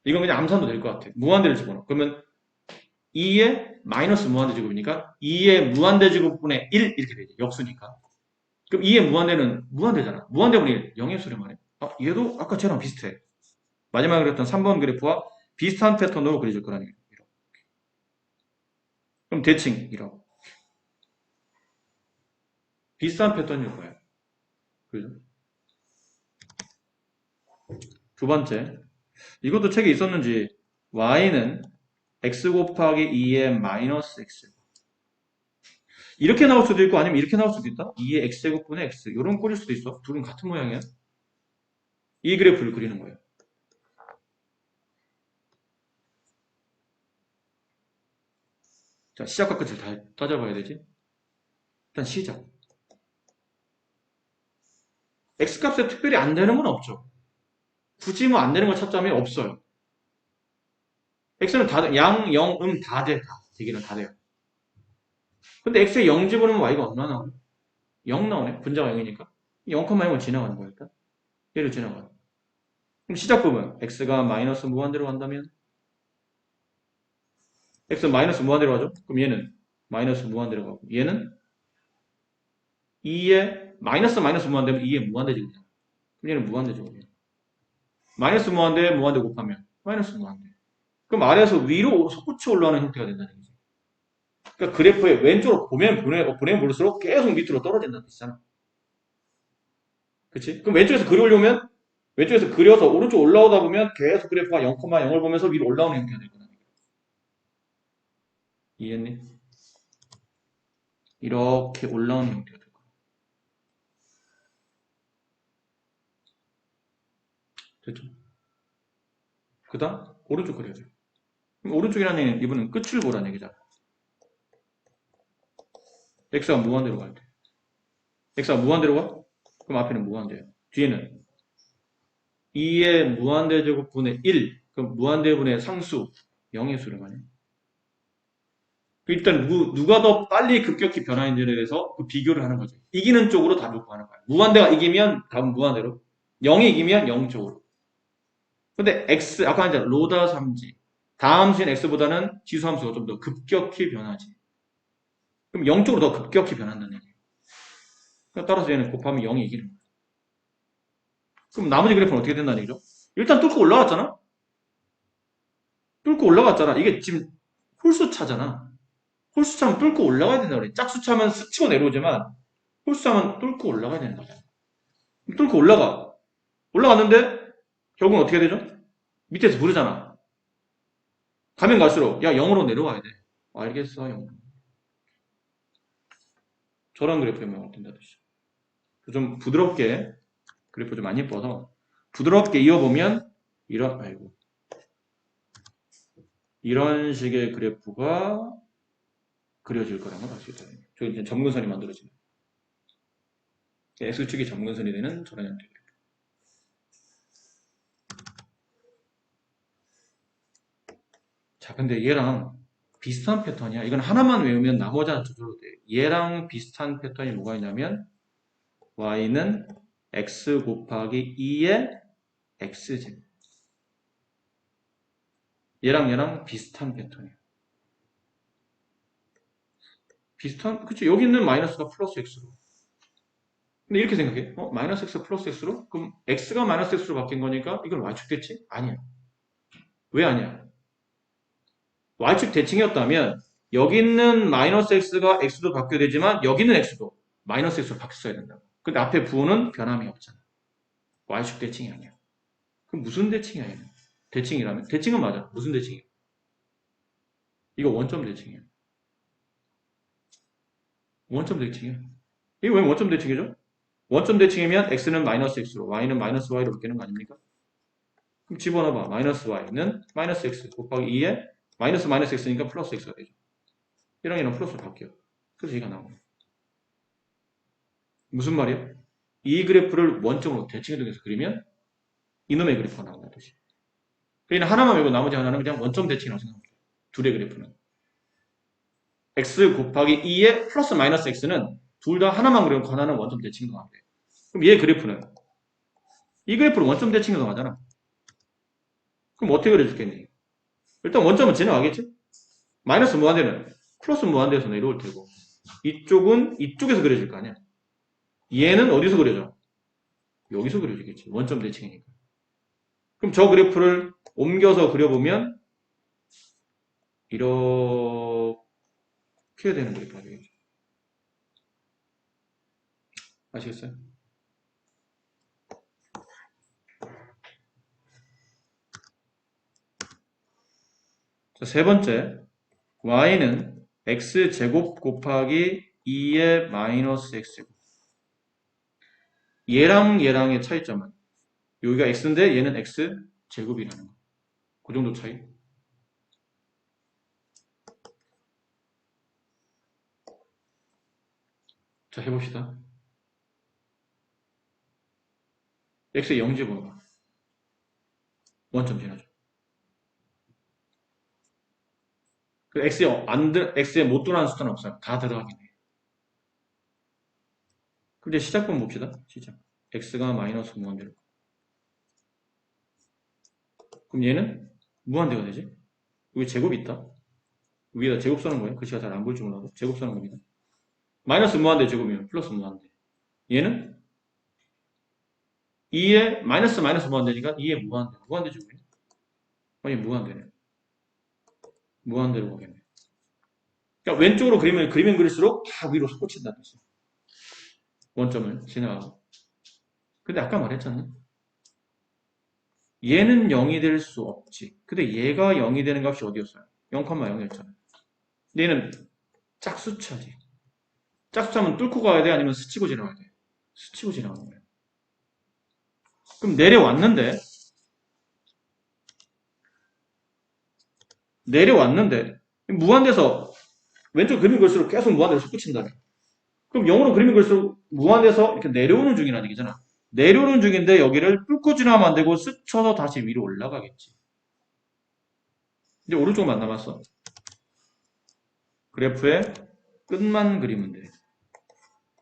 이건 그냥 암산도 될 것 같아. 무한대를 집어넣어. 그러면 2의 마이너스 무한대 제곱이니까 2의 무한대 제곱분의 1 이렇게 되죠. 역수니까. 그럼 2의 무한대는 무한대잖아. 무한대분의 1, 0의 수를 말해. 아, 얘도 아까 쟤랑 비슷해. 마지막에 그렸던 3번 그래프와 비슷한 패턴으로 그려질 거라는 얘기죠. 이렇게. 그럼 대칭 이렇게. 비슷한 패턴일 거예요. 그죠? 두 번째, 이것도 책에 있었는지 y는 x 곱하기 2의 마이너스 x 이렇게 나올 수도 있고 아니면 이렇게 나올 수도 있다. 2의 x제곱분의 x 이런 꼴일 수도 있어. 둘은 같은 모양이야. 이 그래프를 그리는 거예요. 자, 시작과 끝을 다 따져봐야 되지. 일단 시작. x값에 특별히 안 되는 건 없죠. 굳이 뭐 안 되는 걸 찾자면 없어요. x는 다 돼. 양, 영, 다 돼. 다. 되기는 다 돼요. 근데 x에 0 집어넣으면 y가 얼마 나오냐? 0 나오네. 분자가 0이니까. 0,0을 지나가는 거야, 일단. 얘를 지나가요. 그럼 시작 부분. x가 마이너스 무한대로 간다면 x는 마이너스 무한대로 가죠? 그럼 얘는 마이너스 무한대로 가고 얘는 2에 마이너스 무한대면 2에 무한대지 그냥. 그럼 얘는 무한대죠. 그냥. 마이너스 무한대 곱하면 마이너스 무한대. 그럼 아래에서 위로 솟구쳐 올라가는 형태가 된다는 거지. 그러니까 그래프의 왼쪽으로 보내면 볼수록 계속 밑으로 떨어진다는 뜻이잖아. 그치? 그럼 왼쪽에서 그리려면 왼쪽에서 그려서 오른쪽 올라오다 보면 계속 그래프가 0,0을 보면서 위로 올라오는 형태가 될 거다. 이해했니? 이렇게 올라오는 형태가 될 거야. 됐죠? 그 다음 오른쪽 그려야죠. 그럼 오른쪽이라는 얘기는 이분은 끝을 보라는 얘기잖아. x가 무한대로 갈 때. x가 무한대로 가? 그럼 앞에는 무한대예요. 뒤에는 2의 무한대 제곱분의 1. 그럼 무한대분의 상수 0의 수를 가네. 일단 누가 더 빨리 급격히 변화했는지에 대해서 그 비교를 하는 거죠. 이기는 쪽으로 답을 구하는 거예요. 무한대가 이기면 답은 무한대로. 0이 이기면 0 쪽으로. 근데 x 아까 이제 로다 3지. 다음 수인 x보다는 지수 함수가 좀 더 급격히 변하지. 그럼 0 쪽으로 더 급격히 변한다는 얘기예요. 그러니까 따라서 얘는 곱하면 0이 이기는 거예요. 그럼 나머지 그래프는 어떻게 된다는 얘기죠? 일단 뚫고 올라갔잖아? 뚫고 올라갔잖아. 이게 지금 홀수차잖아. 홀수차면 뚫고 올라가야 된다 그래. 짝수차면 스치고 내려오지만 홀수차면 뚫고 올라가야 되는 거잖아. 뚫고 올라가. 올라갔는데 결국은 어떻게 되죠? 밑에서 부르잖아. 가면 갈수록 야 0으로 내려와야 돼. 알겠어 0으로. 저런 그래프에 모양을 띈다 뜻이죠. 좀 부드럽게 그래프 좀 안 예뻐서 부드럽게 이어보면 이런 식의 그래프가 그려질 거라는 걸 알 수 있다. 저기 이제 점근선이 만들어지는. X축이 점근선이 되는 저런 형태. 자, 근데 얘랑 비슷한 패턴이야. 이건 하나만 외우면 나머지는 저절로 돼. 얘랑 비슷한 패턴이 뭐가 있냐면 y는 x 곱하기 2의 x제곱. 얘랑 비슷한 패턴이야. 비슷한? 그치? 여기 있는 마이너스가 플러스 x로. 근데 이렇게 생각해. 마이너스 x 플러스 x로? 그럼 x가 마이너스 x로 바뀐 거니까 이건 y축 대칭? 아니야. 왜 아니야? y축 대칭이었다면 여기 있는 마이너스 x가 x도 바뀌어야 되지만 여기 있는 x도 마이너스 x로 바뀌었어야 된다. 근데 앞에 부호는 변함이 없잖아. y축 대칭이 아니야. 그럼 무슨 대칭이야 얘는? 대칭이라면? 대칭은 맞아. 무슨 대칭이야? 이거 원점 대칭이야. 원점 대칭이야. 이게 왜 원점 대칭이죠? 원점 대칭이면 x는 마이너스 x로 y는 마이너스 y로 바뀌는 거 아닙니까? 그럼 집어넣어봐. 마이너스 y는 마이너스 x 곱하기 2에 마이너스 x니까 플러스 x가 되죠. 얘랑 얘랑 플러스로 바뀌어. 그래서 얘가 나오네. 무슨 말이야? 이 그래프를 원점으로 대칭해서 그리면 이놈의 그래프가 나온다는 뜻이야. 그러니까 하나만 외우고 나머지 하나는 그냥 원점 대칭이라고 생각합니다. 둘의 그래프는. x 곱하기 2에 플러스 마이너스 x는 둘 다 하나만 그리면 권하는 원점 대칭이 나와야 돼. 그럼 얘 그래프는 이 그래프를 원점 대칭이 나가잖아. 그럼 어떻게 그려줄겠니? 일단 원점은 지나가겠지? 마이너스 무한대는 플러스 무한대에서 내려올 테고 이쪽은 이쪽에서 그려질 거 아니야. 얘는 어디서 그려져? 여기서 그려지겠지. 원점 대칭이니까. 그럼 저 그래프를 옮겨서 그려보면 이렇게 되는 그래프가 되겠죠. 아시겠어요? 자, 세 번째, y는 x제곱 곱하기 2의 마이너스 x제곱. 얘랑 얘랑의 차이점은 여기가 x인데 얘는 x제곱이라는 거. 그 정도 차이. 자, 해봅시다. x의 0제곱은 원점 지나죠. 그 x에 못 들어가는 숫자는 없어요. 다 들어가긴 해요. 그럼 이제 시작분 봅시다. 시작. x가 마이너스 무한대로. 그럼 얘는 무한대가 되지? 여기 제곱이 있다. 위에다 제곱 써는 거예요. 글씨가 잘 안 보일 줄 몰라도 제곱 써는 겁니다. 마이너스 무한대 제곱이면 플러스 무한대. 얘는 2에 마이너스 무한대니까 2에 무한대. 무한대 제곱이네. 아니 무한대네. 무한대로 가겠네. 그러니까 왼쪽으로 그리면 그릴수록 다 위로 솟구친다는 뜻이야. 원점을 지나가고. 근데 아까 말했잖아. 얘는 0이 될 수 없지. 근데 얘가 0이 되는 값이 어디였어요? 0,0였잖아. 얘는 짝수차지. 짝수차면 뚫고 가야 돼? 아니면 스치고 지나가야 돼? 스치고 지나가는 거야. 그럼 내려왔는데 무한대에서 왼쪽 그림이 걸수록 계속 무한대로 솟구친다네. 그럼 0으로 그림이 걸수록 무한대에서 이렇게 내려오는 중이라는 얘기잖아. 내려오는 중인데 여기를 뚫고 지나가면 안 되고 스쳐서 다시 위로 올라가겠지. 이제 오른쪽만 남았어. 그래프의 끝만 그리면 돼.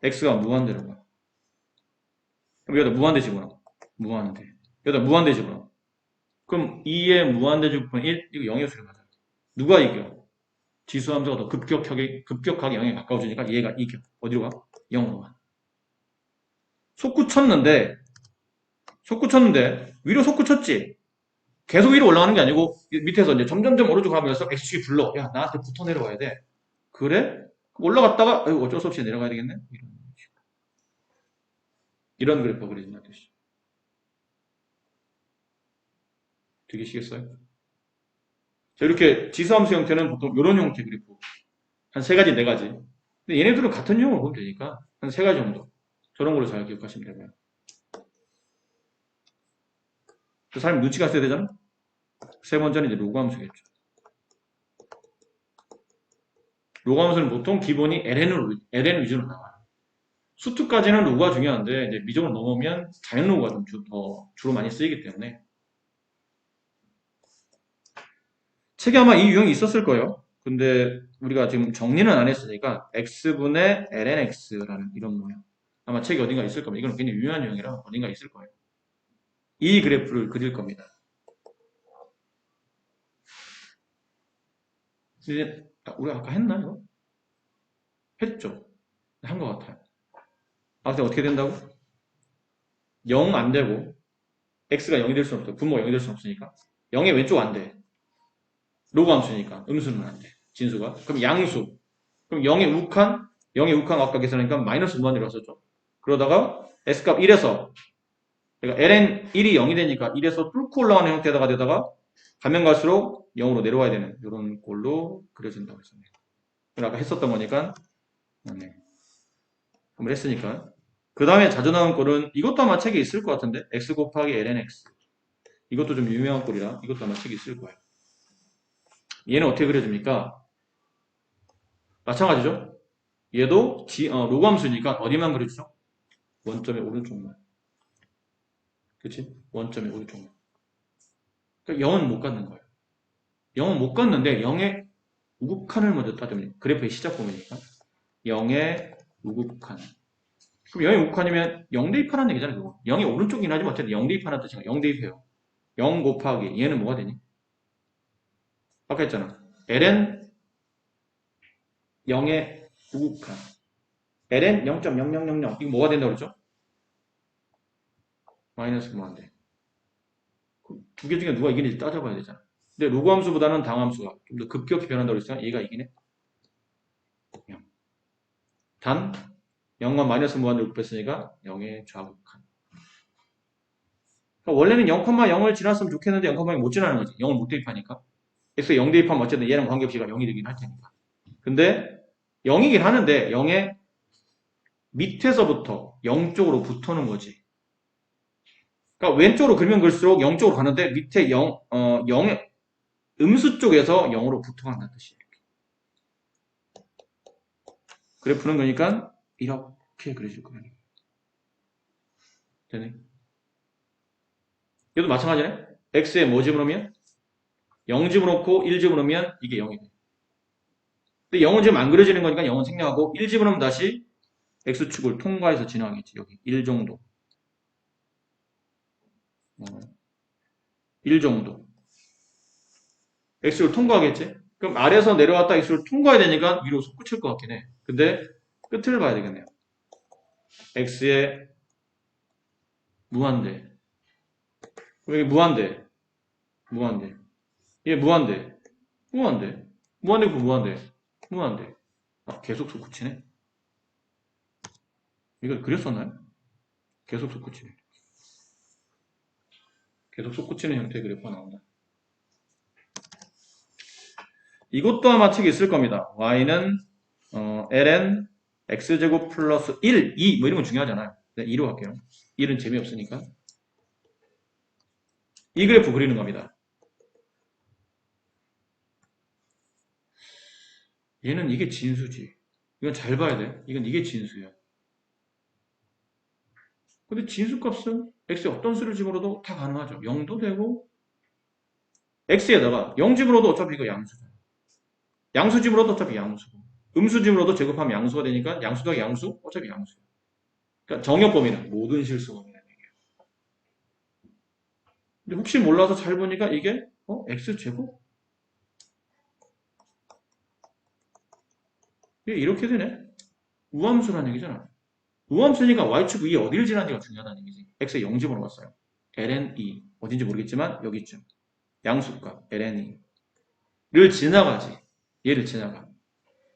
x가 무한대로 가. 그럼 여기다 무한대 집어넣어. 무한대. 여기다 무한대 집어넣어. 그럼 2의 무한대 제곱은 1? 이거 0의 수를 가자. 누가 이겨? 지수함수가 더 급격하게 0에 가까워지니까 얘가 이겨. 어디로 가? 0으로 가. 솟구쳤는데 위로 솟구쳤지? 계속 위로 올라가는 게 아니고 밑에서 이제 점점점 오른쪽 가면서 x축이 불러. 야, 나한테 붙어 내려와야 돼. 그래? 올라갔다가 어쩔 수 없이 내려가야 되겠네? 이런 그래프가 그려진다는 뜻이죠. 되겠시겠어요? 자, 이렇게 지수함수 형태는 보통 이런 형태 그래프. 한 세 가지, 네 가지. 근데 얘네들은 같은 유형을 보면 되니까 한 세 가지 정도. 저런 걸로 잘 기억하시면 되고요. 그 사람이 눈치가 있어야 되잖아? 세 번째는 이제 로그함수겠죠. 로그함수는 보통 기본이 ln 위주로 나와요. 수투까지는 로그가 중요한데 이제 미적으로 넘어오면 자연 로그가 좀 주로 많이 쓰이기 때문에 책에 아마 이 유형이 있었을 거예요. 근데 우리가 지금 정리는 안 했으니까 x분의 lnx라는 이런 모양. 아마 책에 어딘가 있을 겁니다. 이건 굉장히 유명한 유형이라 어딘가 있을 거예요. 이 그래프를 그릴 겁니다. 이제 우리가 아까 했나 이거? 했죠. 한 것 같아요. 근데 어떻게 된다고? 0 안 되고 x가 0이 될 수는 없어. 분모가 0이 될 수는 없으니까 0의 왼쪽 안 돼. 로그 함수니까 음수는 안 돼. 진수가. 그럼 양수. 그럼 0의 우칸 아까 계산하니까 마이너스 무한대로 썼죠. 그러다가 S값 1에서 그러니까 ln 1이 0이 되니까 1에서 뚫고 올라가는 형태에다가 되다가 가면 갈수록 0으로 내려와야 되는 이런 꼴로 그려진다고 했습니다. 아까 했었던 거니까 네. 그럼 했으니까 그 다음에 자주 나온 꼴은 이것도 아마 책에 있을 것 같은데 x 곱하기 ln x 이것도 좀 유명한 꼴이라 이것도 아마 책에 있을 거예요. 얘는 어떻게 그려집니까? 마찬가지죠? 얘도 로그 함수니까 어디만 그려주죠? 원점의 오른쪽만. 그치? 원점의 오른쪽만. 그러니까 0은 못 갖는 거예요. 0은 못 갖는데 0의 우극한을 먼저 따지면 그래프의 시작 부분이니까 0의 우극한. 그럼 0의 우극한이면 0 대입하라는 얘기잖아요. 그거. 0의 오른쪽이긴 하지만 어쨌든 0 대입하라는 뜻이니까 0 대입해요. 0 곱하기 얘는 뭐가 되니? 아까 했잖아. ln 0의 우극한. ln 0.0000 이거 뭐가 된다고 그랬죠? 마이너스 무한대. 두 개 중에 누가 이기는지 따져봐야 되잖아. 근데 로그 함수보다는 당 함수가 좀 더 급격히 변한다고 했으니까 얘가 이기네. 단 0과 마이너스 무한대로 곱했으니까 0에 좌극한. 그러니까 원래는 0,0을 지났으면 좋겠는데 0,0을 못 지나는 거지. 0을 못 대입하니까. x에 0 대입하면 어쨌든 얘랑 관계없이가 0이 되긴 할 테니까. 근데 0이긴 하는데 0의 밑에서부터 0 쪽으로 붙어는 거지. 그러니까 왼쪽으로 그리면 그릴수록 0 쪽으로 가는데 밑에 0의 음수 쪽에서 0으로 붙어간다는 뜻이에요. 그래프는 그러니까 이렇게 그려질 거예요. 되네. 이것도 마찬가지네. x에 뭐 집어넣으면? 0 집어넣고 1 집어넣으면 이게 0이 돼. 근데 0은 지금 안 그려지는 거니까 0은 생략하고 1 집어넣으면 다시 x축을 통과해서 지나가겠지. 여기 1 정도. 1 정도. x를 통과하겠지? 그럼 아래에서 내려왔다 x를 통과해야 되니까 위로 솟구칠 것 같긴 해. 근데 끝을 봐야 되겠네요. x의 무한대. 여기 무한대. 무한대. 얘 무한대. 무한대. 무한대 그 무한대. 무한대. 아, 계속 솟구치네. 이걸 그렸었나요? 계속 솟구치네. 계속 솟구치는 형태의 그래프가 나온다. 이것도 아마 책에 있을 겁니다. y는 ln x제곱 플러스 1, 2 뭐 이런 건 중요하잖아요. 네, 2로 갈게요. 1은 재미없으니까. 이 그래프 그리는 겁니다. 얘는 이게 진수지. 이건 잘 봐야 돼. 이게 진수야. 근데 진수값은 x에 어떤 수를 집어넣어도 다 가능하죠. 0도 되고 x에다가 0 집어넣어도 어차피 이거 양수죠. 양수 집어넣어도 어차피 양수고 음수 집어넣어도 제곱하면 양수가 되니까 양수 더하기 양수 어차피 양수야. 그러니까 정역범위는 모든 실수범위라는 얘기예요. 근데 혹시 몰라서 잘 보니까 이게 x제곱? 이게 이렇게 되네. 우함수라는 얘기잖아. 우함수니까 y축 위에 어디를 지나는지가 중요하다는 얘기지. x에 0 집어넣었어요. ln 2 어딘지 모르겠지만 여기 있죠. 양수값 ln 2를 지나가지. 얘를 지나가.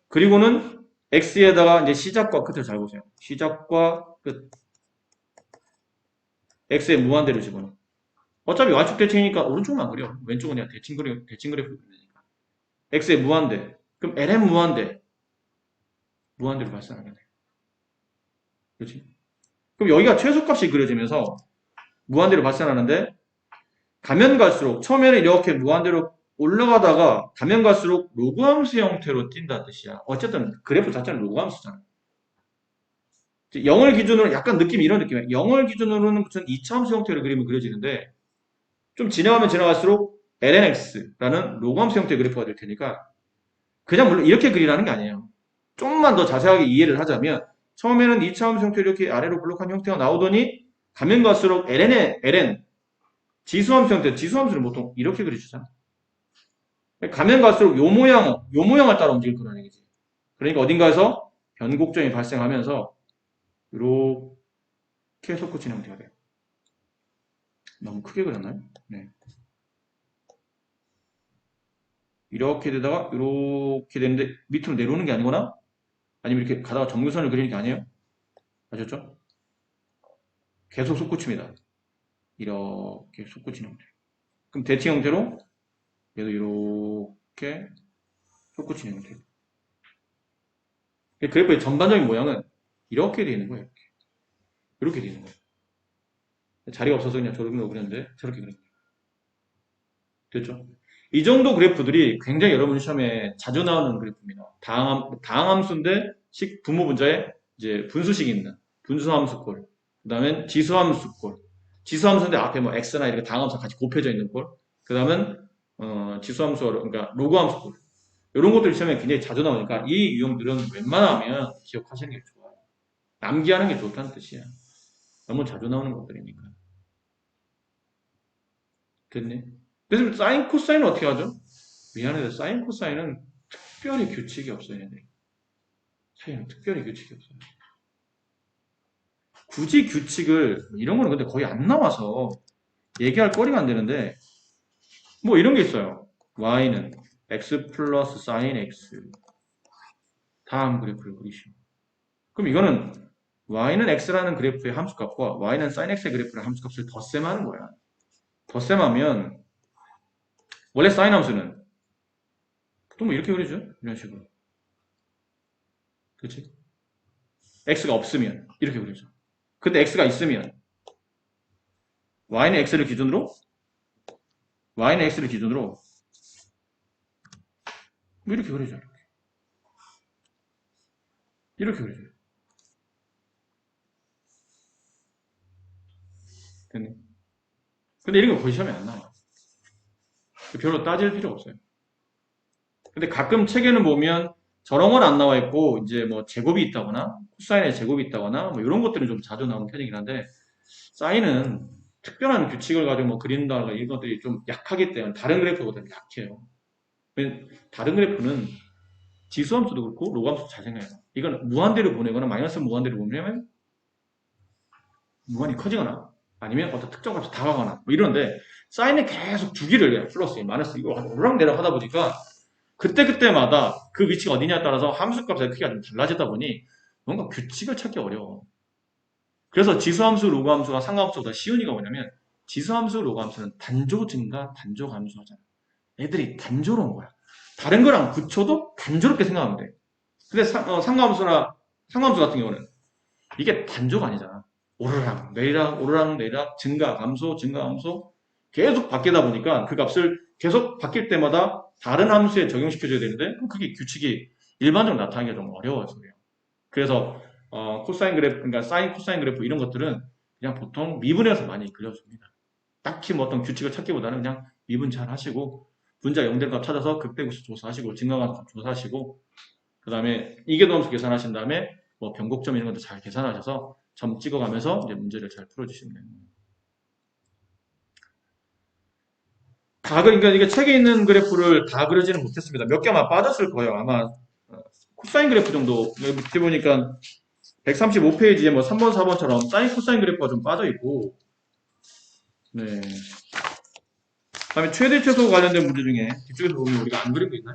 그리고는 x에다가 이제 시작과 끝을 잘 보세요. 시작과 끝. x에 무한대로 집어넣어. 어차피 y축 대칭이니까 오른쪽만 그려. 왼쪽은 그냥 대칭 그래프 그리니까. x에 무한대. 그럼 ln 무한대. 무한대로 발생하겠네. 그렇지? 그럼 여기가 최소값이 그려지면서 무한대로 발생하는데 가면 갈수록 처음에는 이렇게 무한대로 올라가다가 가면 갈수록 로그함수 형태로 뛴다는 뜻이야. 어쨌든 그래프 자체는 로그함수잖아. 0을 기준으로 약간 느낌이 이런 느낌이야. 0을 기준으로는 무슨 2차함수 형태로 그림이 그려지는데 좀 지나가면 지나갈수록 lnx라는 로그함수 형태의 그래프가 될 테니까 그냥 물론 이렇게 그리라는 게 아니에요. 좀만 더 자세하게 이해를 하자면 처음에는 2차함수 형태로 이렇게 아래로 블록한 형태가 나오더니 가면 갈수록 ln 지수함수 형태, 지수함수를 보통 이렇게 그려주잖아. 가면 갈수록 요 모양을 따라 움직일 거라는 얘기지. 그러니까 어딘가에서 변곡점이 발생하면서 이렇게 솟구치는 형태가 돼요. 너무 크게 그렸나요? 네. 이렇게 되다가 이렇게 되는데 밑으로 내려오는 게 아니거나 아니면 이렇게 가다가 정교선을 그리는 게 아니에요. 아셨죠? 계속 솟구칩니다. 이렇게 솟구치는 형태. 그럼 대칭 형태로 얘도 이렇게 솟구치는 형태. 그래프의 전반적인 모양은 이렇게 되어 있는 거예요. 이렇게 되어 있는 거예요. 자리가 없어서 그냥 저렇게 그렸는데 저렇게 그린 거예요. 됐죠? 이 정도 그래프들이 굉장히 여러분 시험에 자주 나오는 그래프입니다. 다항함수인데 부모 분자에 이제 분수식이 있는 분수함수 꼴. 그 다음엔 지수함수 꼴. 지수함수인데 앞에 뭐 x나 이렇게 다항함수 같이 곱해져 있는 꼴. 그 다음엔 지수함수 그러니까 로그함수 꼴. 이런 것들이 시험에 굉장히 자주 나오니까 이 유형들은 웬만하면 기억하시는 게 좋아요. 남기하는 게 좋다는 뜻이야. 너무 자주 나오는 것들이니까. 됐니? 그래서 사인, 코사인은 어떻게 하죠? 미안해요. 사인, 코사인은 특별히 규칙이 없어요. 얘네. 사인은 특별히 규칙이 없어요. 굳이 규칙을, 이런 거는 근데 거의 안 나와서 얘기할 거리가 안 되는데 뭐 이런 게 있어요. y는 x 플러스 sin x 다음 그래프를 그리시오. 그럼 이거는 y는 x라는 그래프의 함수값과 y는 sin x의 그래프의 함수값을 덧셈하는 거야. 덧셈하면 원래 sin 함수는 보통 뭐 이렇게 그리죠. 이런 식으로. 그렇지? x가 없으면 이렇게 그리죠. 근데 x가 있으면 y는 x를 기준으로 뭐 이렇게 그리죠. 이렇게 그리죠. 됐네. 근데 이런 거 거의 시험에 안 나와요. 별로 따질 필요 없어요. 근데 가끔 책에는 보면 저런 건 안 나와 있고 이제 뭐 제곱이 있다거나 코사인의 제곱이 있다거나 뭐 이런 것들은 좀 자주 나오는 편이긴 한데 사인은 특별한 규칙을 가지고 뭐 그린다거나 이런 것들이 좀 약하기 때문에 다른 그래프보다 약해요. 다른 그래프는 지수함수도 그렇고 로함수도 잘 생각해요. 이건 무한대로 보내거나 마이너스 무한대로 보내면 무한히 커지거나 아니면 어떤 특정 값이 다가가거나 뭐 이런데 사인은 계속 주기를 해요. 플러스, 마이너스 이거 오락내락 하다 보니까 그때그때마다 그 위치가 어디냐에 따라서 함수값의 크기가 좀 달라지다 보니 뭔가 규칙을 찾기 어려워. 그래서 지수함수, 로그함수가 상하함수보다 쉬운 이유가 뭐냐면 지수함수, 로그함수는 단조 증가, 단조 감소하잖아. 애들이 단조로운 거야. 다른 거랑 붙여도 단조롭게 생각하면 돼. 근데 상하함수나 상하함수 같은 경우는 이게 단조가 아니잖아. 오르락 내리락 오르락 내리락 증가 감소 증가 감소 계속 바뀌다 보니까 그 값을 계속 바뀔 때마다 다른 함수에 적용시켜줘야 되는데 그럼 그게 규칙이 일반적으로 나타나기가 좀 어려워서 그래요. 그래서 코사인 그래프 그러니까 사인 코사인 그래프 이런 것들은 그냥 보통 미분해서 많이 그려줍니다. 딱히 뭐 어떤 규칙을 찾기보다는 그냥 미분 잘 하시고 분자 영대값 찾아서 극대구수 조사하시고 증가함수 조사하시고 그 다음에 이계도함수 계산하신 다음에 뭐 변곡점 이런 것도 잘 계산하셔서 점 찍어가면서 이제 문제를 잘 풀어주시면 됩니다. 그러니까 이게 책에 있는 그래프를 다 그려지는 못했습니다. 몇 개 아마 빠졌을 거예요. 아마 코사인 그래프 정도 여기 밑에 보니까 135페이지에 뭐 3번, 4번처럼 사인 코사인 그래프가 좀 빠져 있고 네. 그다음에 최대 최소 관련된 문제 중에 뒤쪽에서 보면 우리가 안 그리고 있나요?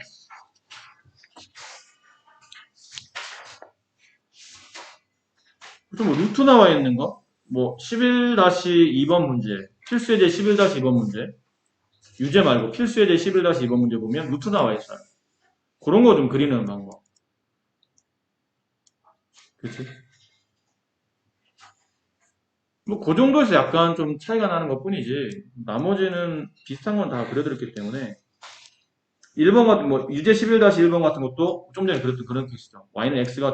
뭐 루트 나와 있는 거? 뭐 11-2번 문제, 필수예제 11-2번 문제, 유제 말고 필수예제 11-2번 문제 보면 루트 나와 있어요. 그런 거 좀 그리는 방법. 그렇지? 뭐 그 정도에서 약간 좀 차이가 나는 것 뿐이지 나머지는 비슷한 건 다 그려드렸기 때문에 1번 같은 뭐 유제 11-1번 같은 것도 좀 전에 그랬던 그런 케이스죠. y는 x가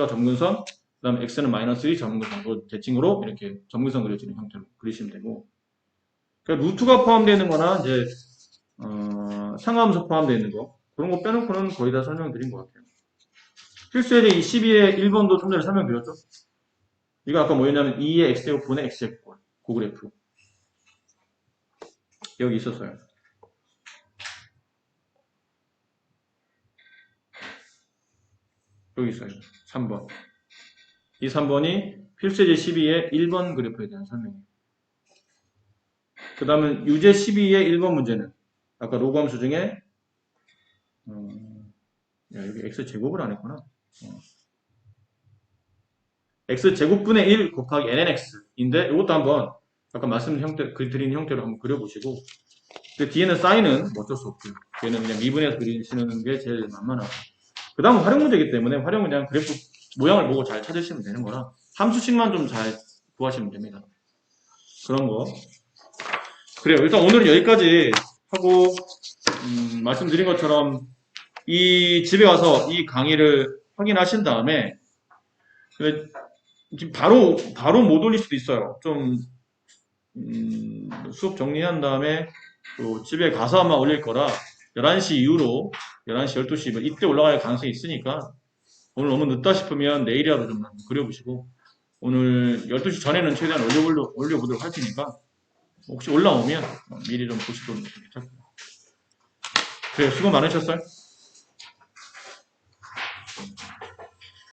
점근선, 그다음에 x는 마이너스 2 점근선, 그 대칭으로 이렇게 점근선 그려지는 형태로 그리시면 되고. 그러니까 루트가 포함되어 있는 거나 이제 상하함수 포함되어 있는 거 그런 거 빼놓고는 거의 다 설명드린 것 같아요. 필수예제 12의 1번도 좀 전에 설명드렸죠. 이거 아까 뭐였냐면 2의 x제곱분의 x제곱꼴 그 그래프 여기 있었어요. 여기 있어요. 3번. 이 3번이 필수예제 12의 1번 그래프에 대한 설명이에요. 그 다음은 유제 12의 1번 문제는 아까 로그함수 중에 여기 x제곱을 안 했구나. x제곱분의 1 곱하기 nnx인데 이것도 한번 아까 드린 형태로 한번 그려보시고 근데 뒤에는 사인은 어쩔 수 없고요. 뒤에는 그냥 미분해서 그리시는 게 제일 만만하고 그 다음은 활용 문제이기 때문에 활용은 그냥 그래프 모양을 보고 잘 찾으시면 되는 거라 함수식만 좀 잘 구하시면 됩니다. 그런 거 그래요. 일단 오늘은 여기까지 하고 말씀드린 것처럼 이 집에 와서 이 강의를 확인하신 다음에 지금 바로 못 올릴 수도 있어요. 좀 수업 정리한 다음에 또 집에 가서 아마 올릴 거라 11시 이후로 11시, 12시 이때 올라갈 가능성이 있으니까 오늘 너무 늦다 싶으면 내일이라도 좀 그려보시고 오늘 12시 전에는 최대한 올려보도록 할 테니까 혹시 올라오면 미리 좀 보시도록 부탁드립니다. 그래 수고 많으셨어요.